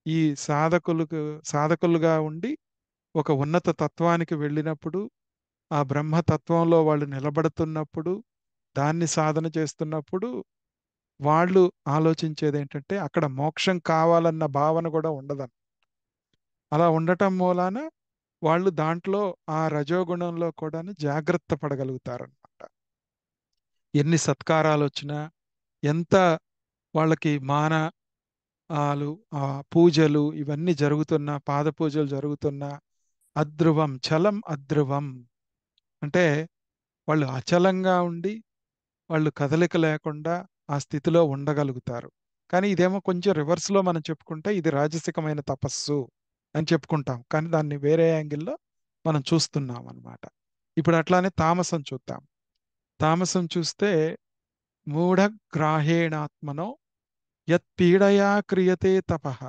ఈ సాధకులకు సాధకులుగా ఉండి ఒక ఉన్నత తత్వానికి వెళ్ళినప్పుడు, ఆ బ్రహ్మతత్వంలో వాళ్ళు నిలబడుతున్నప్పుడు, దాన్ని సాధన చేస్తున్నప్పుడు వాళ్ళు ఆలోచించేది ఏంటంటే అక్కడ మోక్షం కావాలన్న భావన కూడా ఉండదని. అలా ఉండటం మూలాన వాళ్ళు దాంట్లో ఆ రజోగుణంలో కూడా జాగ్రత్త పడగలుగుతారన్నమాట. ఎన్ని సత్కారాలు వచ్చినా, ఎంత వాళ్ళకి ఆలు ఆ పూజలు ఇవన్నీ జరుగుతున్నా, పాద పూజలు జరుగుతున్నా, అధ్రువం చలం అధ్రువం అంటే వాళ్ళు అచలంగా ఉండి వాళ్ళు కదలిక లేకుండా ఆ స్థితిలో ఉండగలుగుతారు. కానీ ఇదేమో కొంచెం రివర్స్లో మనం చెప్పుకుంటే ఇది రాజసికమైన తపస్సు అని చెప్పుకుంటాం. కానీ దాన్ని వేరే యాంగిల్లో మనం చూస్తున్నాం అన్నమాట. ఇప్పుడు అట్లానే తామసం చూద్దాం. తామసం చూస్తే మూఢగ్రాహేణాత్మనో యత్పీడయా క్రియతే తపః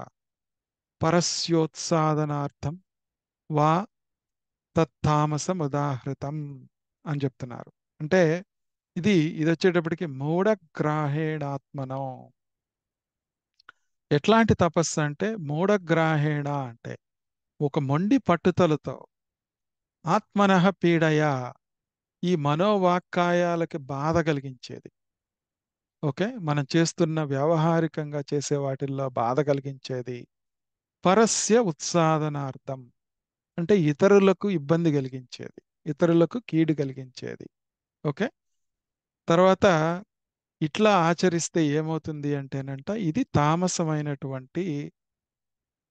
పరస్యోత్సాదనార్థం వా తత్తామసముదాహృతం అని చెప్తున్నారు. అంటే ఇది వచ్చేటప్పటికి మూఢగ్రాహేణాత్మనం. ఎట్లాంటి తపస్సు అంటే మూఢగ్రాహేణ అంటే ఒక మొండి పట్టుదలతో ఆత్మనః పీడయ ఈ మనోవాక్కాయాలకి బాధ కలిగించేది. ఓకే. మనం చేస్తున్న వ్యావహారికంగా చేసే వాటిల్లో బాధ కలిగించేది. పరస్య ఉత్సాదనార్థం అంటే ఇతరులకు ఇబ్బంది కలిగించేది. ఇతరులకు కీడు కలిగించేది. ఓకే. తర్వాత ఇట్లా ఆచరిస్తే ఏమవుతుంది అంటేనంట ఇది తామసమైనటువంటి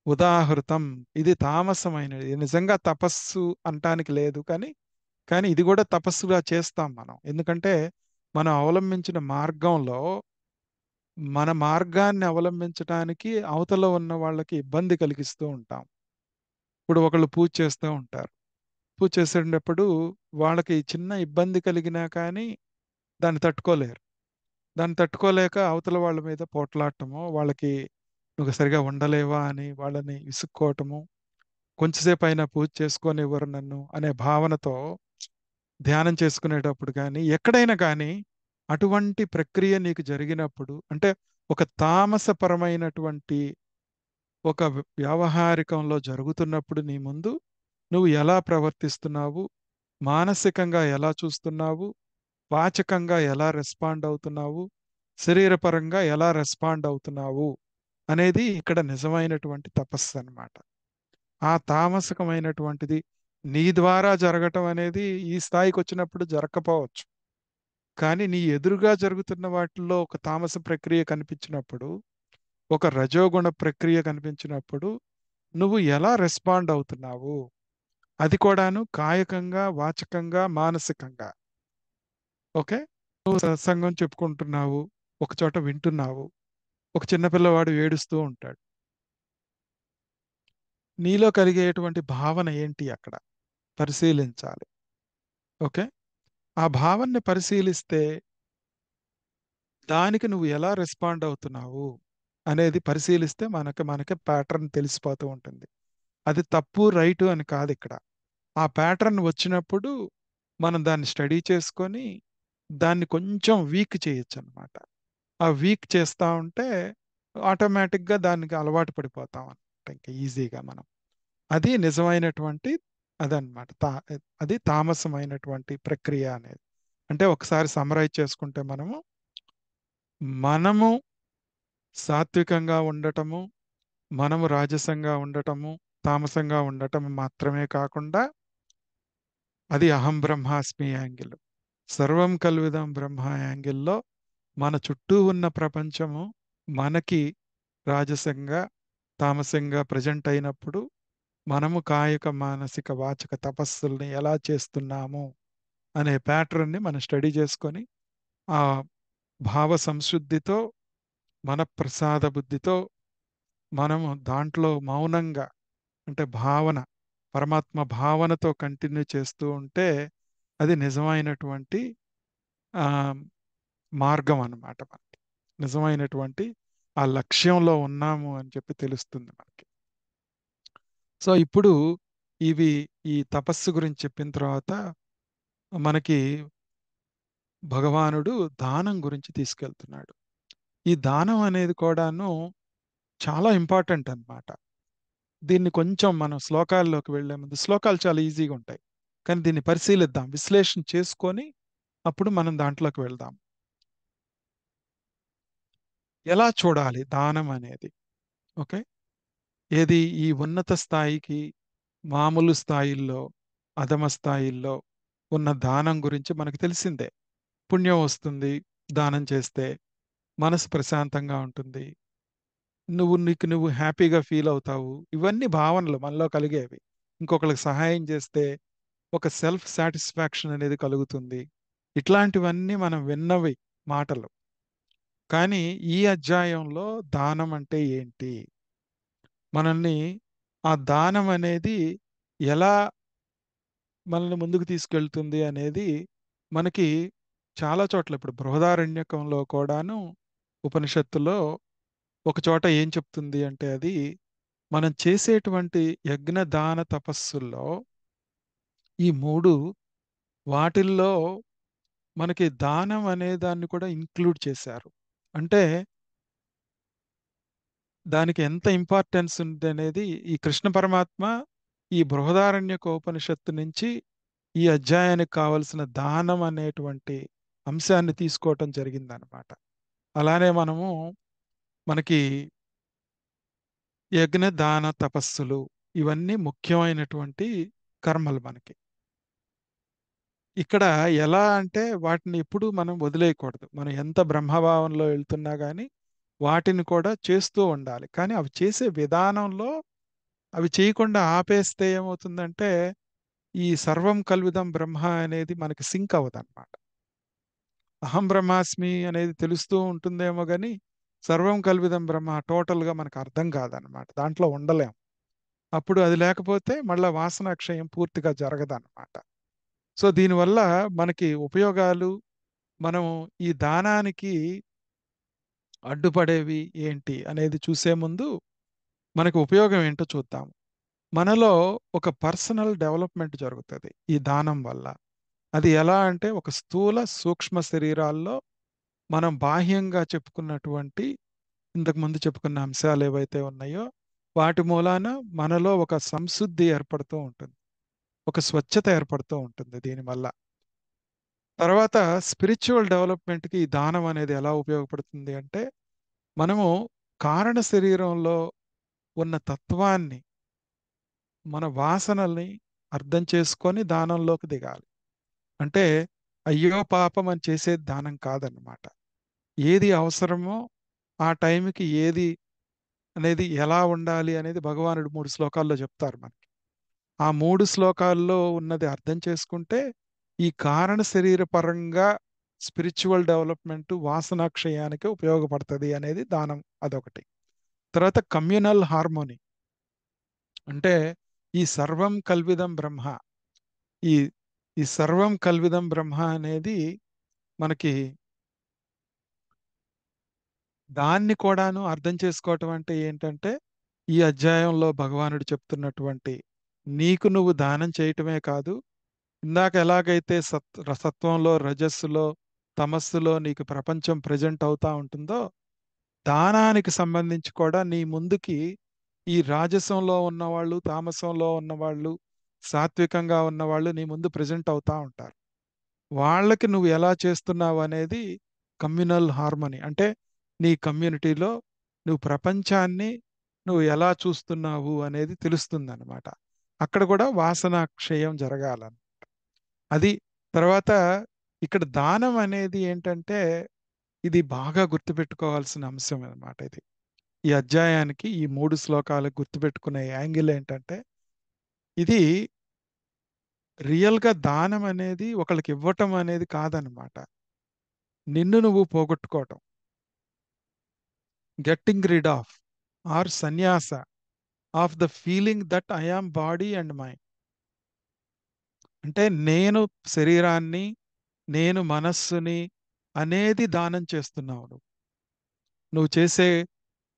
ఉదాహృతం. ఇది తామసమైనది. ఇది నిజంగా తపస్సు అంటానికి లేదు కానీ, కానీ ఇది కూడా తపస్సుగా చేస్తాం మనం. ఎందుకంటే మనం అవలంబించిన మార్గంలో మన మార్గాన్ని అవలంబించటానికి అవతల ఉన్న వాళ్ళకి ఇబ్బంది కలిగిస్తూ ఉంటాం. ఇప్పుడు ఒకళ్ళు పూజ చేస్తూ ఉంటారు. పూజ చేసేటప్పుడు వాళ్ళకి చిన్న ఇబ్బంది కలిగినా కానీ దాన్ని తట్టుకోలేరు. దాన్ని తట్టుకోలేక అవతల వాళ్ళ మీద పోట్లాడటము, వాళ్ళకి నువ్వు సరిగా ఉండలేవా అని వాళ్ళని విసుక్కోవటము, కొంచెంసేపు అయినా పూజ చేసుకోనివ్వరు నన్ను అనే భావనతో ధ్యానం చేసుకునేటప్పుడు కానీ, ఎక్కడైనా కానీ అటువంటి ప్రక్రియ నీకు జరిగినప్పుడు అంటే ఒక తామసపరమైనటువంటి ఒక వ్యావహారికంలో జరుగుతున్నప్పుడు నీ ముందు నువ్వు ఎలా ప్రవర్తిస్తున్నావు, మానసికంగా ఎలా చూస్తున్నావు, వాచకంగా ఎలా రెస్పాండ్ అవుతున్నావు, శరీరపరంగా ఎలా రెస్పాండ్ అవుతున్నావు అనేది ఇక్కడ నిజమైనటువంటి తపస్సు అన్నమాట. ఆ తామసకమైనటువంటిది నీ ద్వారా జరగటం అనేది ఈ స్థాయికి వచ్చినప్పుడు జరగకపోవచ్చు. కానీ నీ ఎదురుగా జరుగుతున్న వాటిల్లో ఒక తామస ప్రక్రియ కనిపించినప్పుడు, ఒక రజోగుణ ప్రక్రియ కనిపించినప్పుడు నువ్వు ఎలా రెస్పాండ్ అవుతున్నావు? అది కూడాను కాయకంగా, వాచకంగా, మానసికంగా. ఓకే. నువ్వు సత్సంగం చెప్పుకుంటున్నావు. ఒక చోట వింటున్నావు. ఒక చిన్న పిల్లవాడు ఏడుస్తూ ఉంటాడు. నీలో కలిగేటువంటి భావన ఏంటి అక్కడ? పరిశీలించాలి. ఓకే. ఆ భావనని పరిశీలిస్తే దానికి నువ్వు ఎలా రెస్పాండ్ అవుతున్నావు అనేది పరిశీలిస్తే మనకి ప్యాటర్న్ తెలిసిపోతూ ఉంటుంది. అది తప్పు, రైటు అని కాదు ఇక్కడ. ఆ ప్యాటర్న్ వచ్చినప్పుడు మనం దాన్ని స్టడీ చేసుకొని దాన్ని కొంచెం వీక్ చేయొచ్చు అనమాట. ఆ వీక్ చేస్తా ఉంటే ఆటోమేటిక్గా దానికి అలవాటు పడిపోతాం అనమాట ఇంకా ఈజీగా మనం. అది నిజమైనటువంటి అదనమాట. అది తామసమైనటువంటి ప్రక్రియ అనేది. అంటే ఒకసారి సమరైజ్ చేసుకుంటే మనము సాత్వికంగా ఉండటము, మనము రాజసంగా ఉండటము, తామసంగా ఉండటము మాత్రమే కాకుండా అది అహం బ్రహ్మాస్మి యాంగిల్. సర్వం కల్విదం బ్రహ్మ యాంగిల్లో మన చుట్టూ ఉన్న ప్రపంచము మనకి రాజసంగా, తామసంగా ప్రజెంట్ అయినప్పుడు మనము కాయక, మానసిక, వాచక తపస్సుల్ని ఎలా చేస్తున్నాము అనే ప్యాటర్న్ని మనం స్టడీ చేసుకొని ఆ భావ సంశుద్ధితో, మన ప్రసాద బుద్ధితో మనము దాంట్లో మౌనంగా అంటే భావన, పరమాత్మ భావనతో కంటిన్యూ చేస్తూ ఉంటే అది నిజమైనటువంటి ఆ, మార్గం అన్నమాట మనకి. నిజమైనటువంటి ఆ లక్ష్యంలో ఉన్నాము అని చెప్పి తెలుస్తుంది మనకి. సో ఇప్పుడు ఇవి ఈ తపస్సు గురించి చెప్పిన తర్వాత మనకి భగవానుడు దానం గురించి తీసుకెళ్తున్నాడు. ఈ దానం అనేది కూడాను చాలా ఇంపార్టెంట్ అన్నమాట. దీన్ని కొంచెం మనం శ్లోకాల్లోకి వెళ్లే ముందు శ్లోకాలు చాలా ఈజీగా ఉంటాయి. కానీ దీన్ని పరిశీలిద్దాం, విశ్లేషణ చేసుకొని అప్పుడు మనం దాంట్లోకి వెళ్దాం. ఎలా చూడాలి దానం అనేది? ఓకే. ఏది ఈ ఉన్నత స్థాయికి, మామూలు స్థాయిల్లో, అధమ స్థాయిల్లో ఉన్న దానం గురించి మనకు తెలిసిందే. పుణ్యం వస్తుంది దానం చేస్తే, మనసు ప్రశాంతంగా ఉంటుంది, నీకు నువ్వు హ్యాపీగా ఫీల్ అవుతావు. ఇవన్నీ భావనలు మనలో కలిగేవి. ఇంకొకరికి సహాయం చేస్తే ఒక సెల్ఫ్ సాటిస్ఫాక్షన్ అనేది కలుగుతుంది. ఇట్లాంటివన్నీ మనం విన్నవి మాటలు. కానీ ఈ అధ్యాయంలో దానం అంటే ఏంటి? మనల్ని ఆ దానం అనేది ఎలా మనల్ని ముందుకు తీసుకెళ్తుంది అనేది మనకి చాలా చోట్ల ఇప్పుడు బృహదారణ్యకంలో కూడాను ఉపనిషత్తులో ఒక చోట ఏం చెప్తుంది అంటే అది మనం చేసేటువంటి యజ్ఞ దాన తపస్సుల్లో ఈ మూడు వాటిల్లో మనకి దానం అనే దాన్ని కూడా ఇంక్లూడ్ చేశారు. అంటే దానికి ఎంత ఇంపార్టెన్స్ ఉంది అనేది ఈ కృష్ణ పరమాత్మ ఈ బృహదారణ్యక ఉపనిషత్తు నుంచి ఈ అధ్యాయానికి కావలసిన దానం అనేటువంటి అంశాన్ని తీసుకోవటం జరిగిందనమాట. అలానే మనకి యజ్ఞ దాన తపస్సులు ఇవన్నీ ముఖ్యమైనటువంటి కర్మలు మనకి. ఇక్కడ ఎలా అంటే వాటిని ఎప్పుడు మనం వదిలేయకూడదు. మనం ఎంత బ్రహ్మభావంలో వెళ్తున్నా కానీ వాటిని కూడా చేస్తూ ఉండాలి. కానీ అవి చేసే విధానంలో అవి చేయకుండా ఆపేస్తే ఏమవుతుందంటే ఈ సర్వం కల్విదం బ్రహ్మ అనేది మనకి సింక్ అవ్వదన్నమాట. అహం బ్రహ్మాస్మి అనేది తెలుస్తూ ఉంటుందేమో కానీ సర్వం కల్విదం బ్రహ్మ టోటల్గా మనకు అర్థం కాదనమాట. దాంట్లో ఉండలేం. అప్పుడు అది లేకపోతే మళ్ళా వాసనాక్షయం పూర్తిగా జరగదన్నమాట. సో దీనివల్ల మనకి ఉపయోగాలు, మనం ఈ దానానికి అడ్డుపడేవి ఏంటి అనేది చూసే ముందు మనకు ఉపయోగం ఏంటో చూద్దాం. మనలో ఒక పర్సనల్ డెవలప్మెంట్ జరుగుతుంది ఈ దానం వల్ల. అది ఎలా అంటే ఒక స్థూల సూక్ష్మ శరీరాల్లో మనం బాహ్యంగా చెప్పుకున్నటువంటి ఇంతకు ముందు చెప్పుకున్న అంశాలు ఏవైతే ఉన్నాయో వాటి మూలాన మనలో ఒక సంశుద్ధి ఏర్పడుతూ ఉంటుంది. ఒక స్వచ్ఛత ఏర్పడుతూ ఉంటుంది దీనివల్ల. తర్వాత స్పిరిచువల్ డెవలప్మెంట్కి ఈ దానం అనేది ఎలా ఉపయోగపడుతుంది అంటే మనము కారణ శరీరంలో ఉన్న తత్వాన్ని, మన వాసనల్ని అర్థం చేసుకొని దానంలోకి దిగాలి. అంటే అయ్యో పాపం అని చేసేది దానం కాదన్నమాట. ఏది అవసరమో ఆ టైంకి ఏది అనేది ఎలా ఉండాలి అనేది భగవానుడు 3 శ్లోకాల్లో చెప్తారు మనకి. ఆ 3 శ్లోకాల్లో ఉన్నది అర్థం చేసుకుంటే ఈ కారణ శరీర పరంగా స్పిరిచువల్ డెవలప్మెంట్ వాసనాక్షయానికి ఉపయోగపడుతుంది అనేది దానం. అదొకటి. తర్వాత కమ్యూనల్ హార్మోని అంటే ఈ సర్వం కల్విదం బ్రహ్మ, ఈ ఈ సర్వం కల్విదం బ్రహ్మ అనేది మనకి దాన్ని కూడాను అర్థం చేసుకోవటం అంటే ఏంటంటే ఈ అధ్యాయంలో భగవానుడు చెప్తున్నటువంటి నీకు నువ్వు దానం చేయటమే కాదు, ఇందాక ఎలాగైతే సత్వంలో రజస్సులో తమస్సులో నీకు ప్రపంచం ప్రజెంట్ అవుతా ఉంటుందో దానానికి సంబంధించి కూడా నీ ముందుకి ఈ రాజసంలో ఉన్నవాళ్ళు, తామసంలో ఉన్నవాళ్ళు, సాత్వికంగా ఉన్నవాళ్ళు నీ ముందు ప్రజెంట్ అవుతా ఉంటారు. వాళ్ళకి నువ్వు ఎలా చేస్తున్నావు అనేది కమ్యూనల్ హార్మనీ. అంటే నీ కమ్యూనిటీలో నువ్వు ప్రపంచాన్ని నువ్వు ఎలా చూస్తున్నావు అనేది తెలుస్తుందన్నమాట. అక్కడ కూడా వాసన క్షయం జరగాలని అది. తర్వాత ఇక్కడ దానం అనేది ఏంటంటే ఇది బాగా గుర్తుపెట్టుకోవాల్సిన అంశం అన్నమాట ఇది. ఈ అధ్యాయానికి ఈ 3 శ్లోకాలకు గుర్తుపెట్టుకునే యాంగిల్ ఏంటంటే ఇది రియల్గా దానం అనేది ఒకళ్ళకి ఇవ్వటం అనేది కాదనమాట. నిన్ను నువ్వు పోగొట్టుకోవటం, getting rid of or sannyasa of the feeling that I am body and mind. అంటే నేను శరీరాన్ని, నేను మనస్సుని అనేది దానం చేస్తున్నావు నువ్వు. నువ్వు చేసే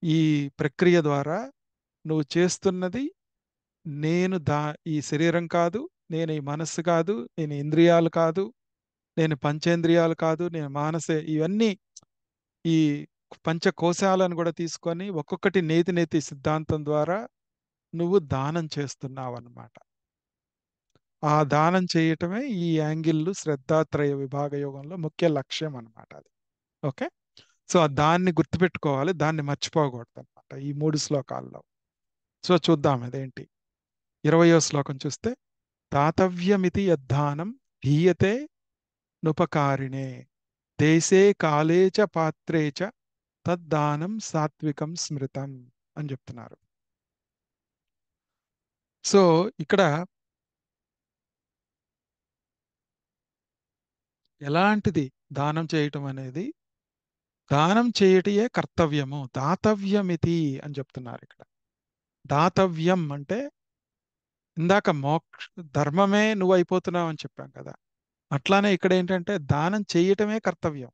ఈ ప్రక్రియ ద్వారా నువ్వు చేస్తున్నది నేను ఈ శరీరం కాదు, నేను ఈ మనస్సు కాదు, నేను ఇంద్రియాలు కాదు, నేను పంచేంద్రియాలు కాదు, నేను ఇవన్నీ ఈ పంచకోశాలను కూడా తీసుకొని ఒక్కొక్కటి నేతి నేతి సిద్ధాంతం ద్వారా నువ్వు దానం చేస్తున్నావు అన్నమాట. ఆ దానం చేయటమే ఈ యాంగిల్ శ్రద్ధాత్రయ విభాగ యోగంలో ముఖ్య లక్ష్యం అన్నమాట అది. ఓకే. సో దాన్ని గుర్తుపెట్టుకోవాలి, దాన్ని మర్చిపోకూడదు అనమాట ఈ 3 శ్లోకాల్లో. సో చూద్దాం అదేంటి. 20వ శ్లోకం చూస్తే దాతవ్యమితి యద్దానం ధీయతే నుపకారిణే దేశే కాలే చ పాత్రే చ తద్దానం సాత్వికం స్మృతం అని చెప్తున్నారు. సో ఇక్కడ ఎలాంటిది దానం చేయటం అనేది, దానం చేయటయే కర్తవ్యము, దాతవ్యమితి అని చెప్తున్నారు ఇక్కడ. దాతవ్యం అంటే ఇందాక మోక్ష ధర్మమే నువ్వు అయిపోతున్నావు అని చెప్పాం కదా. అట్లానే ఇక్కడ ఏంటంటే దానం చేయటమే కర్తవ్యం.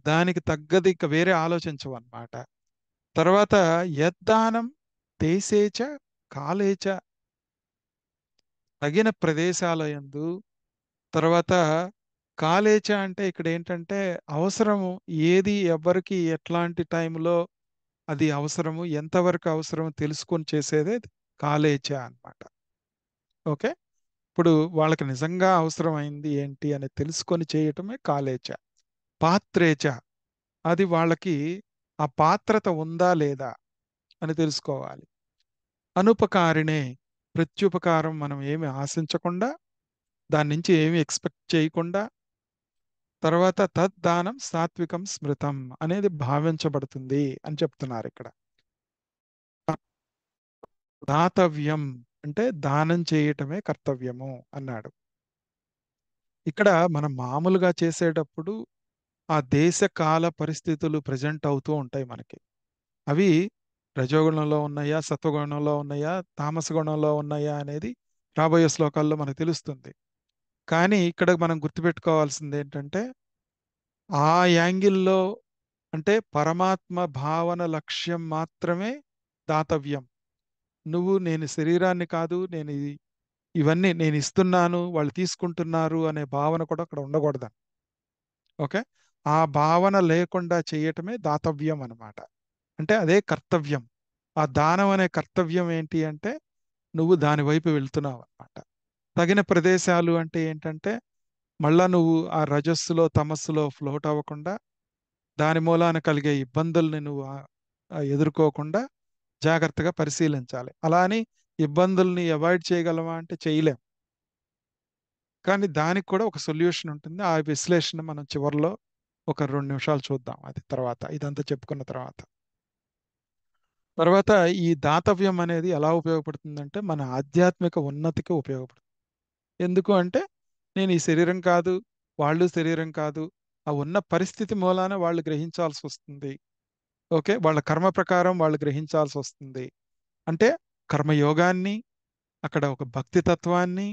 దానికి తగ్గది ఇక వేరే ఆలోచించవు అన్నమాట. తర్వాత యద్దానం దేశేచ కాలేచ, తగిన ప్రదేశాల యందు. తర్వాత కాలేచ అంటే ఇక్కడ ఏంటంటే అవసరము, ఏది ఎవరికి ఎట్లాంటి టైంలో అది అవసరము, ఎంతవరకు అవసరము తెలుసుకొని చేసేదే కాలేచ అన్నమాట. ఓకే. ఇప్పుడు వాళ్ళకి నిజంగా అవసరం అయింది ఏంటి అని తెలుసుకొని చేయటమే కాలేచ. పాత్రేచ అది వాళ్ళకి ఆ పాత్రత ఉందా లేదా అని తెలుసుకోవాలి. అనుపకారిణే, ప్రత్యుపకారం మనం ఏమి ఆశించకుండా, దాని నుంచి ఏమి ఎక్స్పెక్ట్ చేయకుండా, తర్వాత తద్దానం సాత్వికం స్మృతం అనేది భావించబడుతుంది అని చెప్తున్నారు ఇక్కడ. దాతవ్యం అంటే దానం చేయటమే కర్తవ్యము అన్నాడు. ఇక్కడ మనం మామూలుగా చేసేటప్పుడు ఆ దేశ కాల పరిస్థితులు ప్రజెంట్ అవుతూ ఉంటాయి మనకి. అవి రజోగుణంలో ఉన్నాయా, సత్వగుణంలో ఉన్నాయా, తామస గుణంలో ఉన్నాయా అనేది రాబోయే శ్లోకాల్లో మనకు తెలుస్తుంది. కానీ ఇక్కడ మనం గుర్తుపెట్టుకోవాల్సింది ఏంటంటే, ఆ యాంగిల్లో అంటే పరమాత్మ భావన లక్ష్యం మాత్రమే దాతవ్యం. నువ్వు నేను శరీరాన్ని కాదు, ఇవన్నీ నేను ఇస్తున్నాను, వాళ్ళు తీసుకుంటున్నారు అనే భావన కూడా అక్కడ ఉండకూడదు. ఓకే. ఆ భావన లేకుండా చేయటమే దాతవ్యం అన్నమాట. అంటే అదే కర్తవ్యం. ఆ దానం అనే కర్తవ్యం ఏంటి అంటే నువ్వు దాని వైపు వెళ్తున్నావు అన్నమాట. తగిన ప్రదేశాలు అంటే ఏంటంటే మళ్ళా నువ్వు ఆ రజస్సులో తమస్సులో ఫ్లోట్ అవ్వకుండా, దాని మూలాన కలిగే ఇబ్బందుల్ని నువ్వు ఎదుర్కోకుండా జాగ్రత్తగా పరిశీలించాలి. అలా అని ఇబ్బందుల్ని అవాయిడ్ చేయగలమా అంటే చేయలేం. కానీ దానికి కూడా ఒక సొల్యూషన్ ఉంటుంది. ఆ విశ్లేషణ మనం చివరిలో ఒక 2 నిమిషాలు చూద్దాం. అది తర్వాత ఇదంతా చెప్పుకున్న తర్వాత. తర్వాత ఈ దాతవ్యం అనేది ఎలా ఉపయోగపడుతుందంటే మన ఆధ్యాత్మిక ఉన్నతికి ఉపయోగపడుతుంది. ఎందుకు అంటే నేను ఈ శరీరం కాదు, వాళ్ళు శరీరం కాదు. ఆ ఉన్న పరిస్థితి మూలాన వాళ్ళు గ్రహించాల్సి వస్తుంది. ఓకే. వాళ్ళ కర్మ ప్రకారం వాళ్ళు గ్రహించాల్సి వస్తుంది. అంటే కర్మయోగాన్ని, అక్కడ ఒక భక్తి తత్వాన్ని,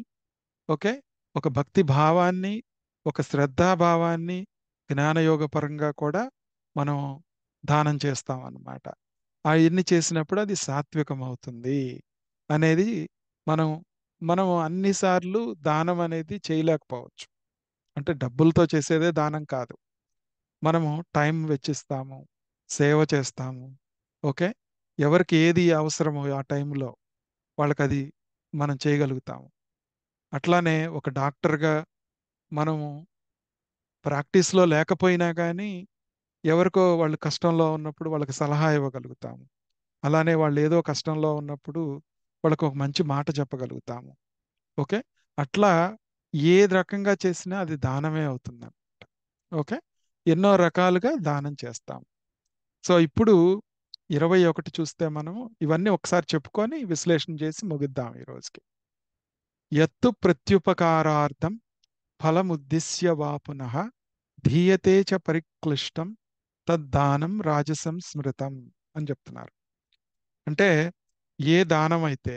ఓకే. ఒక భక్తి భావాన్ని, ఒక శ్రద్ధాభావాన్ని జ్ఞానయోగ పరంగా కూడా మనం దానం చేస్తాం అన్నమాట. అవన్నీ చేసినప్పుడు అది సాత్వికం అవుతుంది అనేది మనం మనం అన్నిసార్లు దానం అనేది చేయలేకపోవచ్చు. అంటే డబ్బులతో చేసేదే దానం కాదు. మనము టైం వెచ్చిస్తాము, సేవ చేస్తాము. ఓకే. ఎవరికి ఏది అవసరమో ఆ టైంలో వాళ్ళకది మనం చేయగలుగుతాము. అట్లానే ఒక డాక్టర్‌గా మనము ప్రాక్టీస్‌లో లేకపోయినా గానీ, ఎవరికో వాళ్ళు కష్టంలో ఉన్నప్పుడు వాళ్ళకి సలహా ఇవ్వగలుగుతాము. అలానే వాళ్ళు ఏదో కష్టంలో ఉన్నప్పుడు వాళ్ళకి ఒక మంచి మాట చెప్పగలుగుతాము. ఓకే. అట్లా ఏ రకంగా చేసినా అది దానమే అవుతుందన్నమాట. ఓకే. ఎన్నో రకాలుగా దానం చేస్తాం. సో, ఇప్పుడు 21 చూస్తే మనము ఇవన్నీ ఒకసారి చెప్పుకొని విశ్లేషణ చేసి ముగిద్దాం ఈ రోజుకి. యత్తు ప్రత్యుపకారార్థం ఫలముద్దిశ్య వా పునః ధీయతే చ పరిక్లిష్టం తద్దానం రాజసం స్మృతం అని చెప్తున్నారు. అంటే ఏ దానమైతే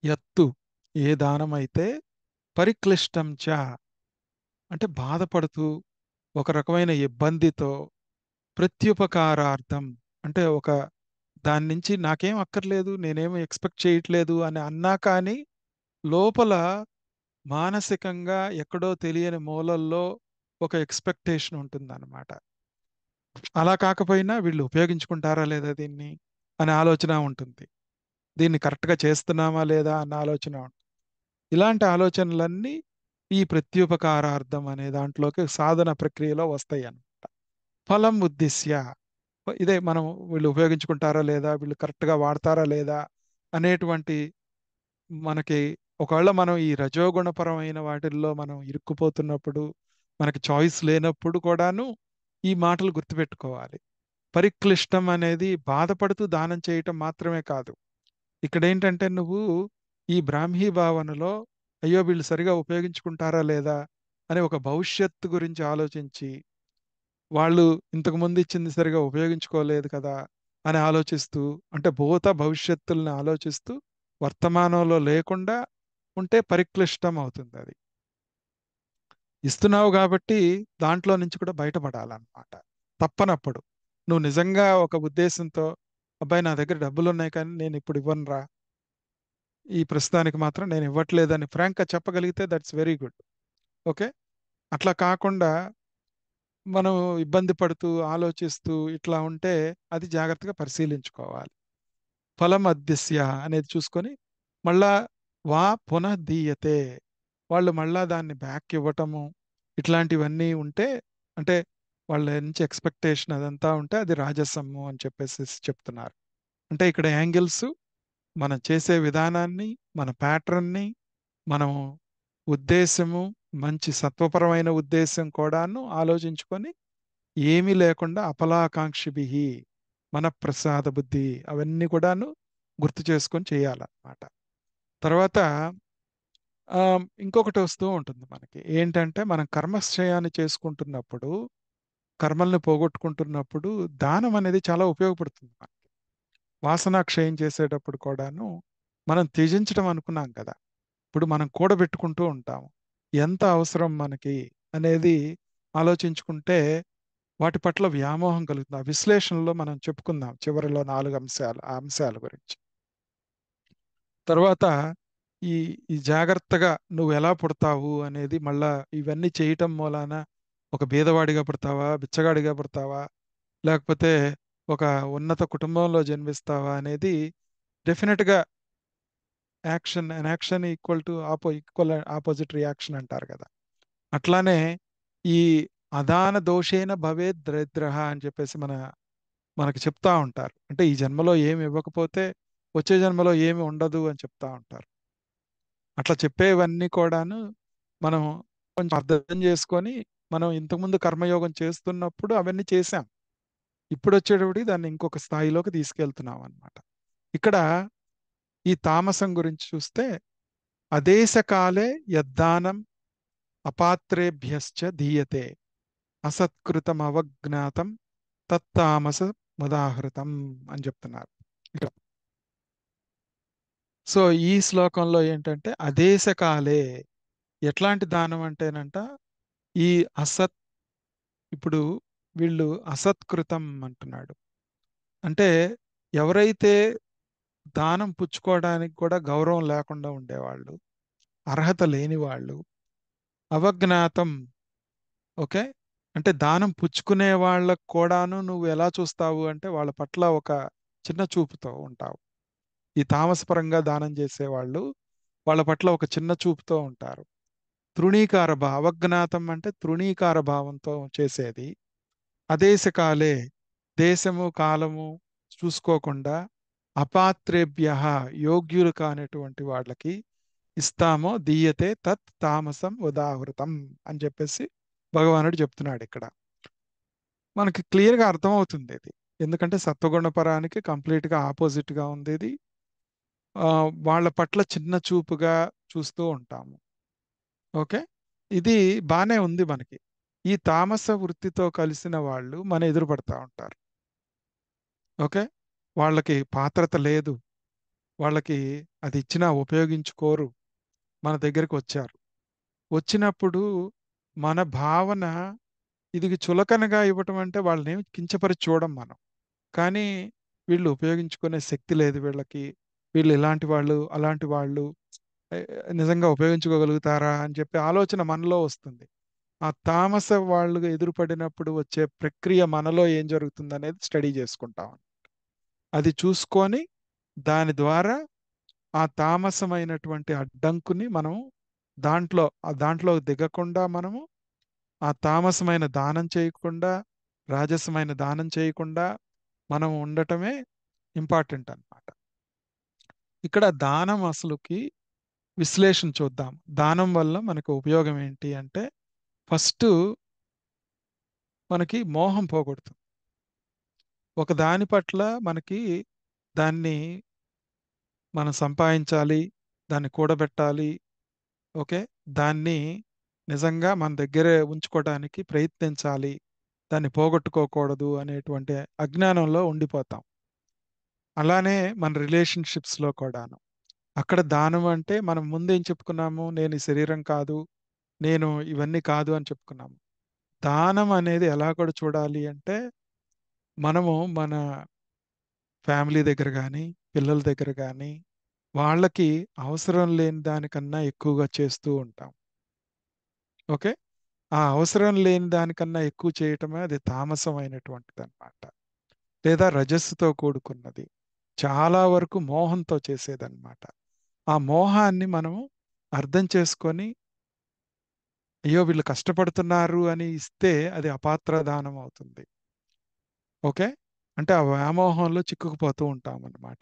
యత్తు ఏ దానమైతే పరిక్లిష్టం చ అంటే బాధపడుతూ ఒక రకమైన ఇబ్బందితో ప్రత్యుపకారార్థం అంటే దాని నుంచి నాకేం అక్కర్లేదు, నేనేమి ఎక్స్‌పెక్ట్ చేయట్లేదు అని అన్నా కానీ, లోపల మానసికంగా ఎక్కడో తెలియని మూలల్లో ఒక ఎక్స్‌పెక్టేషన్ ఉంటుందన్నమాట. అలా కాకపోయినా వీళ్ళు ఉపయోగించుకుంటారా లేదా దీన్ని అనే ఆలోచన ఉంటుంది. దీన్ని కరెక్ట్‌గా చేస్తున్నామా లేదా అన్న ఆలోచన ఉంటుంది. ఇలాంటి ఆలోచనలన్నీ ఈ ప్రత్యుపకారార్థం అనే దాంట్లోకి సాధన ప్రక్రియలో వస్తాయన్నమాట. ఫలం ఉద్దిశ్య ఇదే మనం వీళ్ళు ఉపయోగించుకుంటారా లేదా, వీళ్ళు కరెక్ట్‌గా వాడతారా లేదా అనేటువంటి మనకి ఒకవేళ మనం ఈ రజోగుణపరమైన వాటిల్లో మనం ఇరుక్కుపోతున్నప్పుడు, మనకి చాయిస్ లేనప్పుడు కూడాను ఈ మాటలు గుర్తుపెట్టుకోవాలి. పరిక్లిష్టం అనేది బాధపడుతూ దానం చేయటం మాత్రమే కాదు. ఇక్కడేంటంటే నువ్వు ఈ బ్రాహ్మీ భావనలో అయ్యో! వీళ్ళు సరిగా ఉపయోగించుకుంటారా లేదా అని ఒక భవిష్యత్తు గురించి ఆలోచించి వాళ్ళు ఇంతకుముందు ఇచ్చింది సరిగా ఉపయోగించుకోలేదు కదా అని ఆలోచిస్తూ, అంటే భూత భవిష్యత్తుల్ని ఆలోచిస్తూ వర్తమానంలో లేకుండా ఉంటే పరిక్లిష్టం అవుతుంది అది. ఇస్తున్నావు కాబట్టి దాంట్లో నుంచి కూడా బయటపడాలన్నమాట. తప్పనప్పుడు. నువ్వు నిజంగా ఒక ఉద్దేశంతో అబ్బాయి నా దగ్గర డబ్బులున్నాయి కానీ నేను ఇప్పుడు ఇవ్వనురా. ఈ ప్రస్తుతానికి మాత్రం నేను ఇవ్వట్లేదని ఫ్రాంక్‌గా చెప్పగలిగితే దట్స్ వెరీ గుడ్. ఓకే. అట్లా కాకుండా మనం ఇబ్బంది పడుతూ, ఆలోచిస్తూ ఇట్లా ఉంటే అది జాగ్రత్తగా పరిశీలించుకోవాలి. ఫలం అద్దిశ్య అనేది చూసుకొని మళ్ళా పునః దీయతే. వాళ్ళు మళ్ళా దాన్ని బ్యాక్ ఇవ్వటము ఇట్లాంటివన్నీ ఉంటే అంటే వాళ్ళ నుంచి ఎక్స్పెక్టేషన్ అదంతా ఉంటే అది రాజసము అని చెప్పేసి చెప్తున్నారు. అంటే ఇక్కడ యాంగిల్స్ మనం చేసే విధానాన్ని, మన ప్యాటర్న్ని, మనం ఉద్దేశము, మంచి సత్వపరమైన ఉద్దేశం కూడాను ఆలోచించుకొని ఏమీ లేకుండా అపలాకాంక్షిభిః మన ప్రసాద బుద్ధి అవన్నీ కూడాను గుర్తు చేసుకొని చేయాలన్నమాట. తర్వాత ఇంకొకటి వస్తూ ఉంటుంది మనకి. ఏంటంటే మనం కర్మక్షయాన్ని చేసుకుంటున్నప్పుడు, కర్మల్ని పోగొట్టుకుంటున్నప్పుడు దానం అనేది చాలా ఉపయోగపడుతుంది మనకి. వాసనాక్షయం చేసేటప్పుడు కూడాను మనం త్యజించడం అనుకున్నాం కదా! ఇప్పుడు మనం కూడబెట్టుకుంటూ ఉంటాం. ఎంత అవసరం మనకి అనేది ఆలోచించుకుంటే వాటి పట్ల వ్యామోహం కలుగుతుంది. ఆ విశ్లేషణలో మనం చెప్పుకుందాం చివరిలో 4 అంశాలు, ఆ అంశాల గురించి. తర్వాత ఈ ఈ జాగ్రత్తగా నువ్వెలా పుడతావు అనేది మళ్ళా ఇవన్నీ చేయటం మూలాన ఒక బీదవాడిగా పుడతావా? బిచ్చగాడిగా పుడతావా? లేకపోతే ఒక ఉన్నత కుటుంబంలో జన్మిస్తావా? అనేది డెఫినిట్‌గా action equal to equal opposite reaction అంటారు కదా! అట్లానే ఈ అదాన దోషేన భవేత్ దరిద్రః అని చెప్పేసి మనకు చెప్తా ఉంటారు. అంటే ఈ జన్మలో ఏమి ఇవ్వకపోతే వచ్చే జన్మలో ఏమి ఉండదు అని చెప్తా ఉంటారు. అట్లా చెప్పేవన్నీ కూడాను మనం కొంచెం అర్థం చేసుకొని మనం ఇంతకుముందు కర్మయోగం చేస్తున్నప్పుడు అవన్నీ చేశాం. ఇప్పుడొచ్చేటప్పటికి దాన్ని ఇంకొక స్థాయిలోకి తీసుకెళ్తున్నాం అన్నమాట. ఇక్కడ ఈ తామసం గురించి చూస్తే అదేశకాలే యద్దానం అపాత్రేభ్యశ్చ దీయతే అసత్కృతం అవజ్ఞాతం తత్తామస ముదాహృతం అని చెప్తున్నారు ఇక్కడ. సో ఈ శ్లోకంలో ఏంటంటే అదేశకాలే ఎట్లాంటి దానం అంటేనంట ఈ అసత్ ఇప్పుడు వీళ్ళు అసత్కృతం అంటున్నాడు. అంటే ఎవరైతే దానం పుచ్చుకోవడానికి కూడా గౌరవం లేకుండా ఉండేవాళ్ళు, అర్హత లేని వాళ్ళు, అవజ్ఞాతం, ఓకే, అంటే దానం పుచ్చుకునే వాళ్ళకు కూడాను నువ్వు ఎలా చూస్తావు అంటే వాళ్ళ పట్ల ఒక చిన్న చూపుతో ఉంటావు. ఈ తామసపరంగా దానం చేసేవాళ్ళు వాళ్ళ పట్ల ఒక చిన్న చూపుతో ఉంటారు. అవజ్ఞాతం అంటే తృణీకార భావంతో చేసేది. అదేశకాలే దేశము కాలము చూసుకోకుండా అపాత్రేభ్య యోగ్యులు కానటువంటి వాళ్ళకి ఇస్తామో దీయతే తత్ తామసం ఉదాహృతం అని చెప్పేసి భగవానుడు చెప్తున్నాడు ఇక్కడ. మనకి క్లియర్గా అర్థమవుతుంది ఇది. ఎందుకంటే సత్వగుణపరానికి కంప్లీట్గా ఆపోజిట్గా ఉంది ఇది. వాళ్ళ పట్ల చిన్న చూపుగా చూస్తూ ఉంటాము. ఓకే, ఇది బానే ఉంది మనకి. ఈ తామస వృత్తితో కలిసిన వాళ్ళు మన ఎదురు పడతా ఉంటారు. ఓకే, వాళ్ళకి పాత్రత లేదు, వాళ్ళకి అది ఇచ్చినా ఉపయోగించుకోరు, మన దగ్గరికి వచ్చారు. వచ్చినప్పుడు మన భావన ఇది చులకనగా ఇవ్వటం అంటే వాళ్ళని కించపరిచి చూడం మనం. కానీ వీళ్ళు ఉపయోగించుకునే శక్తి లేదు వీళ్ళకి, వీళ్ళు ఇలాంటి వాళ్ళు అలాంటి వాళ్ళు, ఏ, నిజంగా ఉపయోగించుకోగలుగుతారా అని చెప్పి ఆలోచన మనలో వస్తుంది. ఆ తామస వాళ్ళు ఎదురుపడినప్పుడు వచ్చే ప్రక్రియ మనలో ఏం జరుగుతుంది అనేది స్టడీ చేసుకుంటాం. అది చూసుకొని దాని ద్వారా ఆ తామసమైనటువంటి అడ్డంకుని మనం దాంట్లో దిగకుండా మనము ఆ తామసమైన దానం చేయకుండా, రాజసమైన దానం చేయకుండా మనం ఉండటమే ఇంపార్టెంట్ అన్నమాట. ఇక్కడ దానం అసలుకి విశ్లేషణ చూద్దాం. దానం వల్ల మనకు ఉపయోగం ఏంటి అంటే ఫస్ట్ మనకి మోహం పోగొడుతుంది. ఒక దాని పట్ల మనకి దాన్ని మనం సంపాదించాలి, దాన్ని కూడబెట్టాలి, ఓకే, దాన్ని నిజంగా మన దగ్గరే ఉంచుకోవడానికి ప్రయత్నించాలి, దాన్ని పోగొట్టుకోకూడదు అనేటువంటి అజ్ఞానంలో ఉండిపోతాం. అలానే మన రిలేషన్షిప్స్లో కూడాను అక్కడ దానం అంటే మనం ముందేం చెప్పుకున్నాము, నేను ఈ శరీరం కాదు, నేను ఇవన్నీ కాదు అని చెప్పుకున్నాము. దానం అనేది ఎలా కూడా చూడాలి అంటే మనము మన ఫ్యామిలీ దగ్గర కానీ పిల్లల దగ్గర కానీ వాళ్ళకి అవసరం లేని దానికన్నా ఎక్కువగా చేస్తూ ఉంటాం. ఓకే, ఆ అవసరం లేని దానికన్నా ఎక్కువ చేయటమే అది తామసమైనటువంటిది అనమాట, లేదా రజస్సుతో కూడుకున్నది, చాలా వరకు మోహంతో చేసేదన్నమాట. ఆ మోహాన్ని మనము అర్థం చేసుకొని అయ్యో వీళ్ళు కష్టపడుతున్నారు అని ఇస్తే అది అపాత్ర దానం అవుతుంది. ఓకే. అంటే ఆ వ్యామోహంలో చిక్కుకుపోతూ ఉంటాం అన్నమాట.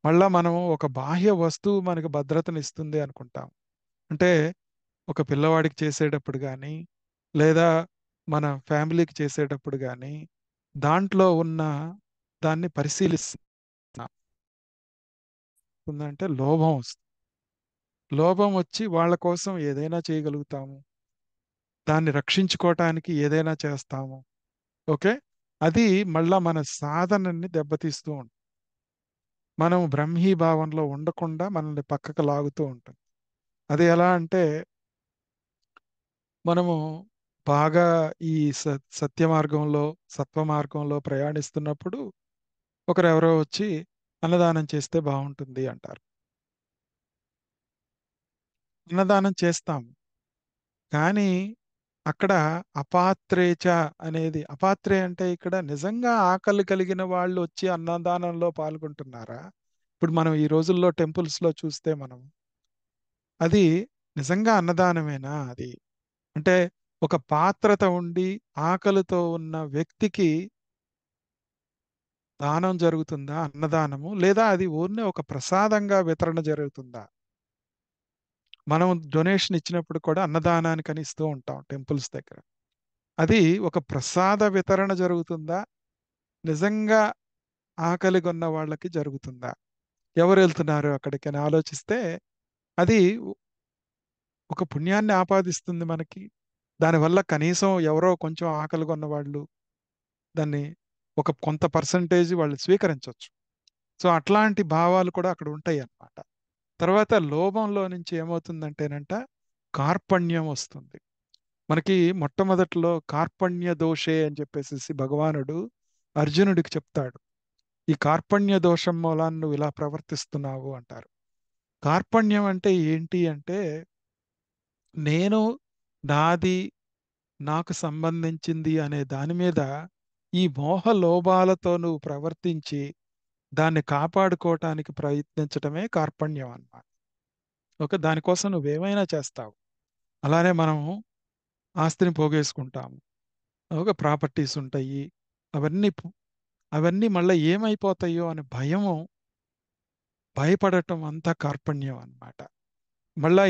మళ్ళా మనం ఒక బాహ్య వస్తువు మనకు భద్రతనిస్తుంది అనుకుంటాం. అంటే ఒక పిల్లవాడికి చేసేటప్పుడు కానీ, లేదా మన ఫ్యామిలీకి చేసేటప్పుడు కానీ, దాంట్లో ఉన్న దాన్ని పరిశీలిస్తున్నాం. ఉందంటే లోభం వస్తుంది. లోభం వచ్చి వాళ్ళ కోసం ఏదైనా చేయగలుగుతాము. దాన్ని రక్షించుకోవటానికి ఏదైనా చేస్తాము. ఓకే. అది మళ్ళా మన సాధనని దెబ్బతీస్తూ ఉంటుంది. మనం బ్రహ్మీభావంలో ఉండకుండా మనల్ని పక్కకు లాగుతూ ఉంటుంది. అది ఎలా అంటే మనము బాగా ఈ సత్య మార్గంలో, సత్వ మార్గంలో ప్రయాణిస్తున్నప్పుడు ఒకరెవరో వచ్చి అన్నదానం చేస్తే బాగుంటుంది అంటారు. అన్నదానం చేస్తాం. కానీ అక్కడ అపాత్రేచ అనేది, అపాత్రే అంటే ఇక్కడ నిజంగా ఆకలి కలిగిన వాళ్ళు వచ్చి అన్నదానంలో పాల్గొంటున్నారా? ఇప్పుడు మనం ఈ రోజుల్లో టెంపుల్స్‌లో చూస్తే మనం అది నిజంగా అన్నదానమేనా అది? అంటే ఒక పాత్రత ఉండి ఆకలితో ఉన్న వ్యక్తికి దానం జరుగుతుందా? అన్నదానము? లేదా అది ఓన్లీ ఒక ప్రసాదంగా వితరణ జరుగుతుందా? మనం డొనేషన్ ఇచ్చినప్పుడు కూడా అన్నదానానికని ఇస్తూ ఉంటాం టెంపుల్స్ దగ్గర. అది ఒక ప్రసాద వితరణ జరుగుతుందా? నిజంగా ఆకలిగొన్న వాళ్ళకి జరుగుతుందా? ఎవరెళ్తున్నారు అక్కడికని ఆలోచిస్తే అది ఒక పుణ్యాన్ని ఆపాదిస్తుంది మనకి. దానివల్ల కనీసం ఎవరో కొంచెం ఆకలిగొన్న వాళ్ళు దాన్ని ఒక కొంత పర్సంటేజ్ వాళ్ళు స్వీకరించొచ్చు. సో, అట్లాంటి భావాలు కూడా అక్కడ ఉంటాయన్నమాట. తర్వాత లోభంలో నుంచి ఏమవుతుందంటేనంట కార్పణ్యం వస్తుంది. మనకి మొట్టమొదట్లో కార్పణ్య దోషే అని చెప్పేసేసి భగవానుడు అర్జునుడికి చెప్తాడు. ఈ కార్పణ్య దోషం మూలాన నువ్వు ఇలా ప్రవర్తిస్తున్నావు అంటారు. కార్పణ్యం అంటే ఏంటి అంటే నేను, నాది, నాకు సంబంధించింది అనే దాని మీద ఈ మోహ లోభాలతో నువ్వు ప్రవర్తించి దాన్ని కాపాడుకోవటానికి ప్రయత్నించటమే కార్పణ్యం అన్నమాట. ఓకే. దానికోసం నువ్వేమైనా చేస్తావు. అలానే మనం ఆస్తిని పోగేసుకుంటాము. ఒక ప్రాపర్టీస్ ఉంటాయి. అవన్నీ అవన్నీ మళ్ళా ఏమైపోతాయో అని భయము, భయపడటం అంతా కార్పణ్యం అన్నమాట. మళ్ళా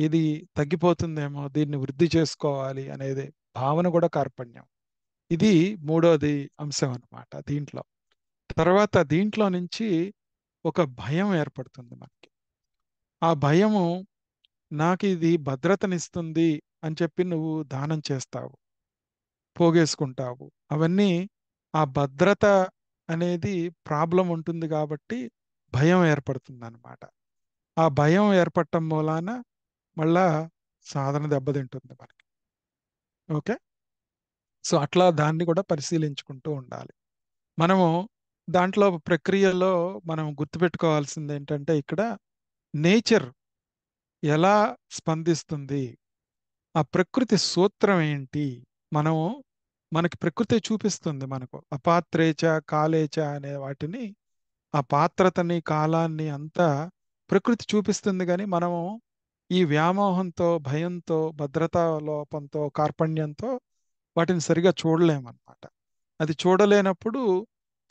ఇది తగ్గిపోతుందేమో, దీన్ని వృద్ధి చేసుకోవాలి అనేది భావన కూడా కార్పణ్యం. ఇది మూడోది అంశం అన్నమాట దీంట్లో. తర్వాత దీంట్లో నుంచి ఒక భయం ఏర్పడుతుంది మనకి. ఆ భయము నాకు ఇది భద్రతనిస్తుంది అని చెప్పి నువ్వు దానం చేస్తావు, పోగేసుకుంటావు. అవన్నీ ఆ భద్రత అనేది ప్రాబ్లం ఉంటుంది కాబట్టి భయం ఏర్పడుతుందన్నమాట. ఆ భయం ఏర్పడటం మూలాన మళ్ళా సాధన దెబ్బతింటుంది మనకి. ఓకే. సో అట్లా దాన్ని కూడా పరిశీలించుకుంటూ ఉండాలి. మనము దాంట్లో ప్రక్రియలో మనం గుర్తుపెట్టుకోవాల్సింది ఏంటంటే ఇక్కడ నేచర్ ఎలా స్పందిస్తుంది, ఆ ప్రకృతి సూత్రం ఏంటి, మనము మనకి ప్రకృతి చూపిస్తుంది మనకు అపాత్రేచ కాలేచ అనే వాటిని, ఆ పాత్రతని కాలాన్ని అంతా ప్రకృతి చూపిస్తుంది. కానీ మనము ఈ వ్యామోహంతో భయంతో భద్రతా లోపంతో కార్పణ్యంతో వాటిని సరిగా చూడలేమన్నమాట. అది చూడలేనప్పుడు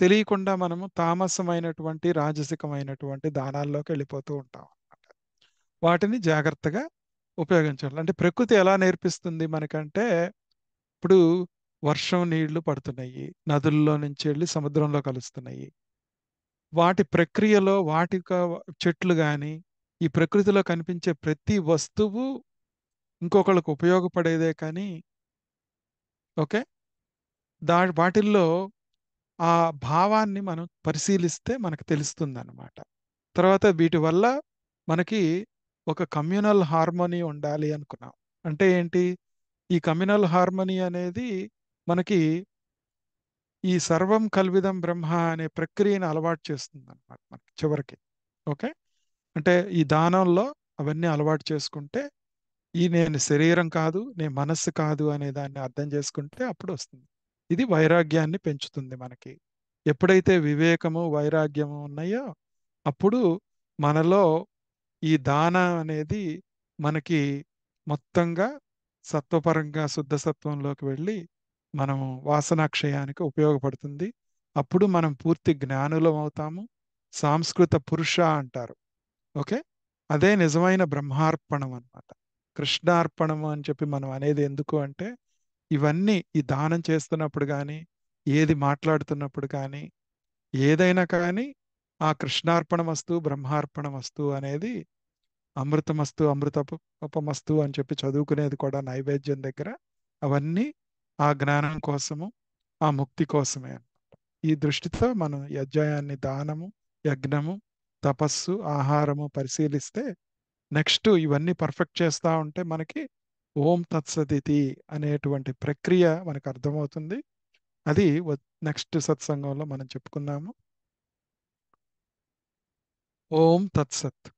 తెలియకుండా మనము తామసమైనటువంటి రాజసికమైనటువంటి దానాల్లోకి వెళ్ళిపోతూ ఉంటాం అన్నమాట. వాటిని జాగ్రత్తగా ఉపయోగించాలి. అంటే ప్రకృతి ఎలా నేర్పిస్తుంది మనకంటే ఇప్పుడు వర్షం నీళ్లు పడుతున్నాయి, నదుల్లో నుంచి వెళ్ళి సముద్రంలో కలుస్తున్నాయి. వాటి ప్రక్రియలో చెట్లు కానీ ఈ ప్రకృతిలో కనిపించే ప్రతి వస్తువు ఇంకొకళ్ళకు ఉపయోగపడేదే కానీ ఓకే. వాటిల్లో ఆ భావాన్ని మనం పరిశీలిస్తే మనకు తెలుస్తుందన్నమాట. తర్వాత వీటి వల్ల మనకి ఒక కమ్యూనల్ హార్మోనీ ఉండాలి అనుకున్నాం. అంటే ఏంటి? ఈ కమ్యూనల్ హార్మోనీ అనేది మనకి ఈ సర్వం కల్విదం బ్రహ్మ అనే ప్రక్రియను అలవాటు చేస్తుందన్నమాట మనకి చివరికి. ఓకే. అంటే ఈ దానంలో అవన్నీ అలవాటు చేసుకుంటే ఈ నేను శరీరం కాదు, నేను మనస్సు కాదు అనే దాన్ని అర్థం చేసుకుంటే అప్పుడు వస్తుంది. ఇది వైరాగ్యాన్ని పెంచుతుంది మనకి. ఎప్పుడైతే వివేకము, వైరాగ్యము ఉన్నాయో అప్పుడు మనలో ఈ దాన అనేది మనకి మొత్తంగా సత్వపరంగా శుద్ధ సత్వంలోకి వెళ్ళి మనం వాసనాక్షయానికి ఉపయోగపడుతుంది. అప్పుడు మనం పూర్తి జ్ఞానులం అవుతాము. సాంస్కృత పురుష అంటారు. ఓకే. అదే నిజమైన బ్రహ్మార్పణం అన్నమాట. కృష్ణార్పణం అని చెప్పి మనం అనేది ఎందుకు అంటే ఇవన్నీ ఈ దానం చేస్తున్నప్పుడు కానీ, ఏది మాట్లాడుతున్నప్పుడు కానీ, ఏదైనా కానీ ఆ కృష్ణార్పణమస్తు బ్రహ్మార్పణమస్తు అనేది అమృతమస్తు అమృతపమస్తు అని చెప్పి చదువుకునేది కూడా నైవేద్యం దగ్గర. అవన్నీ ఆ జ్ఞానం కోసము, ఆ ముక్తి కోసమే. ఈ దృష్టితో మనం ఈ అధ్యాయాన్ని దానము, యజ్ఞము, తపస్సు, ఆహారము పరిశీలిస్తే నెక్స్ట్ ఇవన్నీ పర్ఫెక్ట్ చేస్తూ ఉంటే మనకి ఓం తత్సదితి అనేటువంటి ప్రక్రియ మనకు అర్థమవుతుంది. అది నెక్స్ట్ సత్సంగంలో మనం చెప్పుకుందాము. ఓం తత్సత్.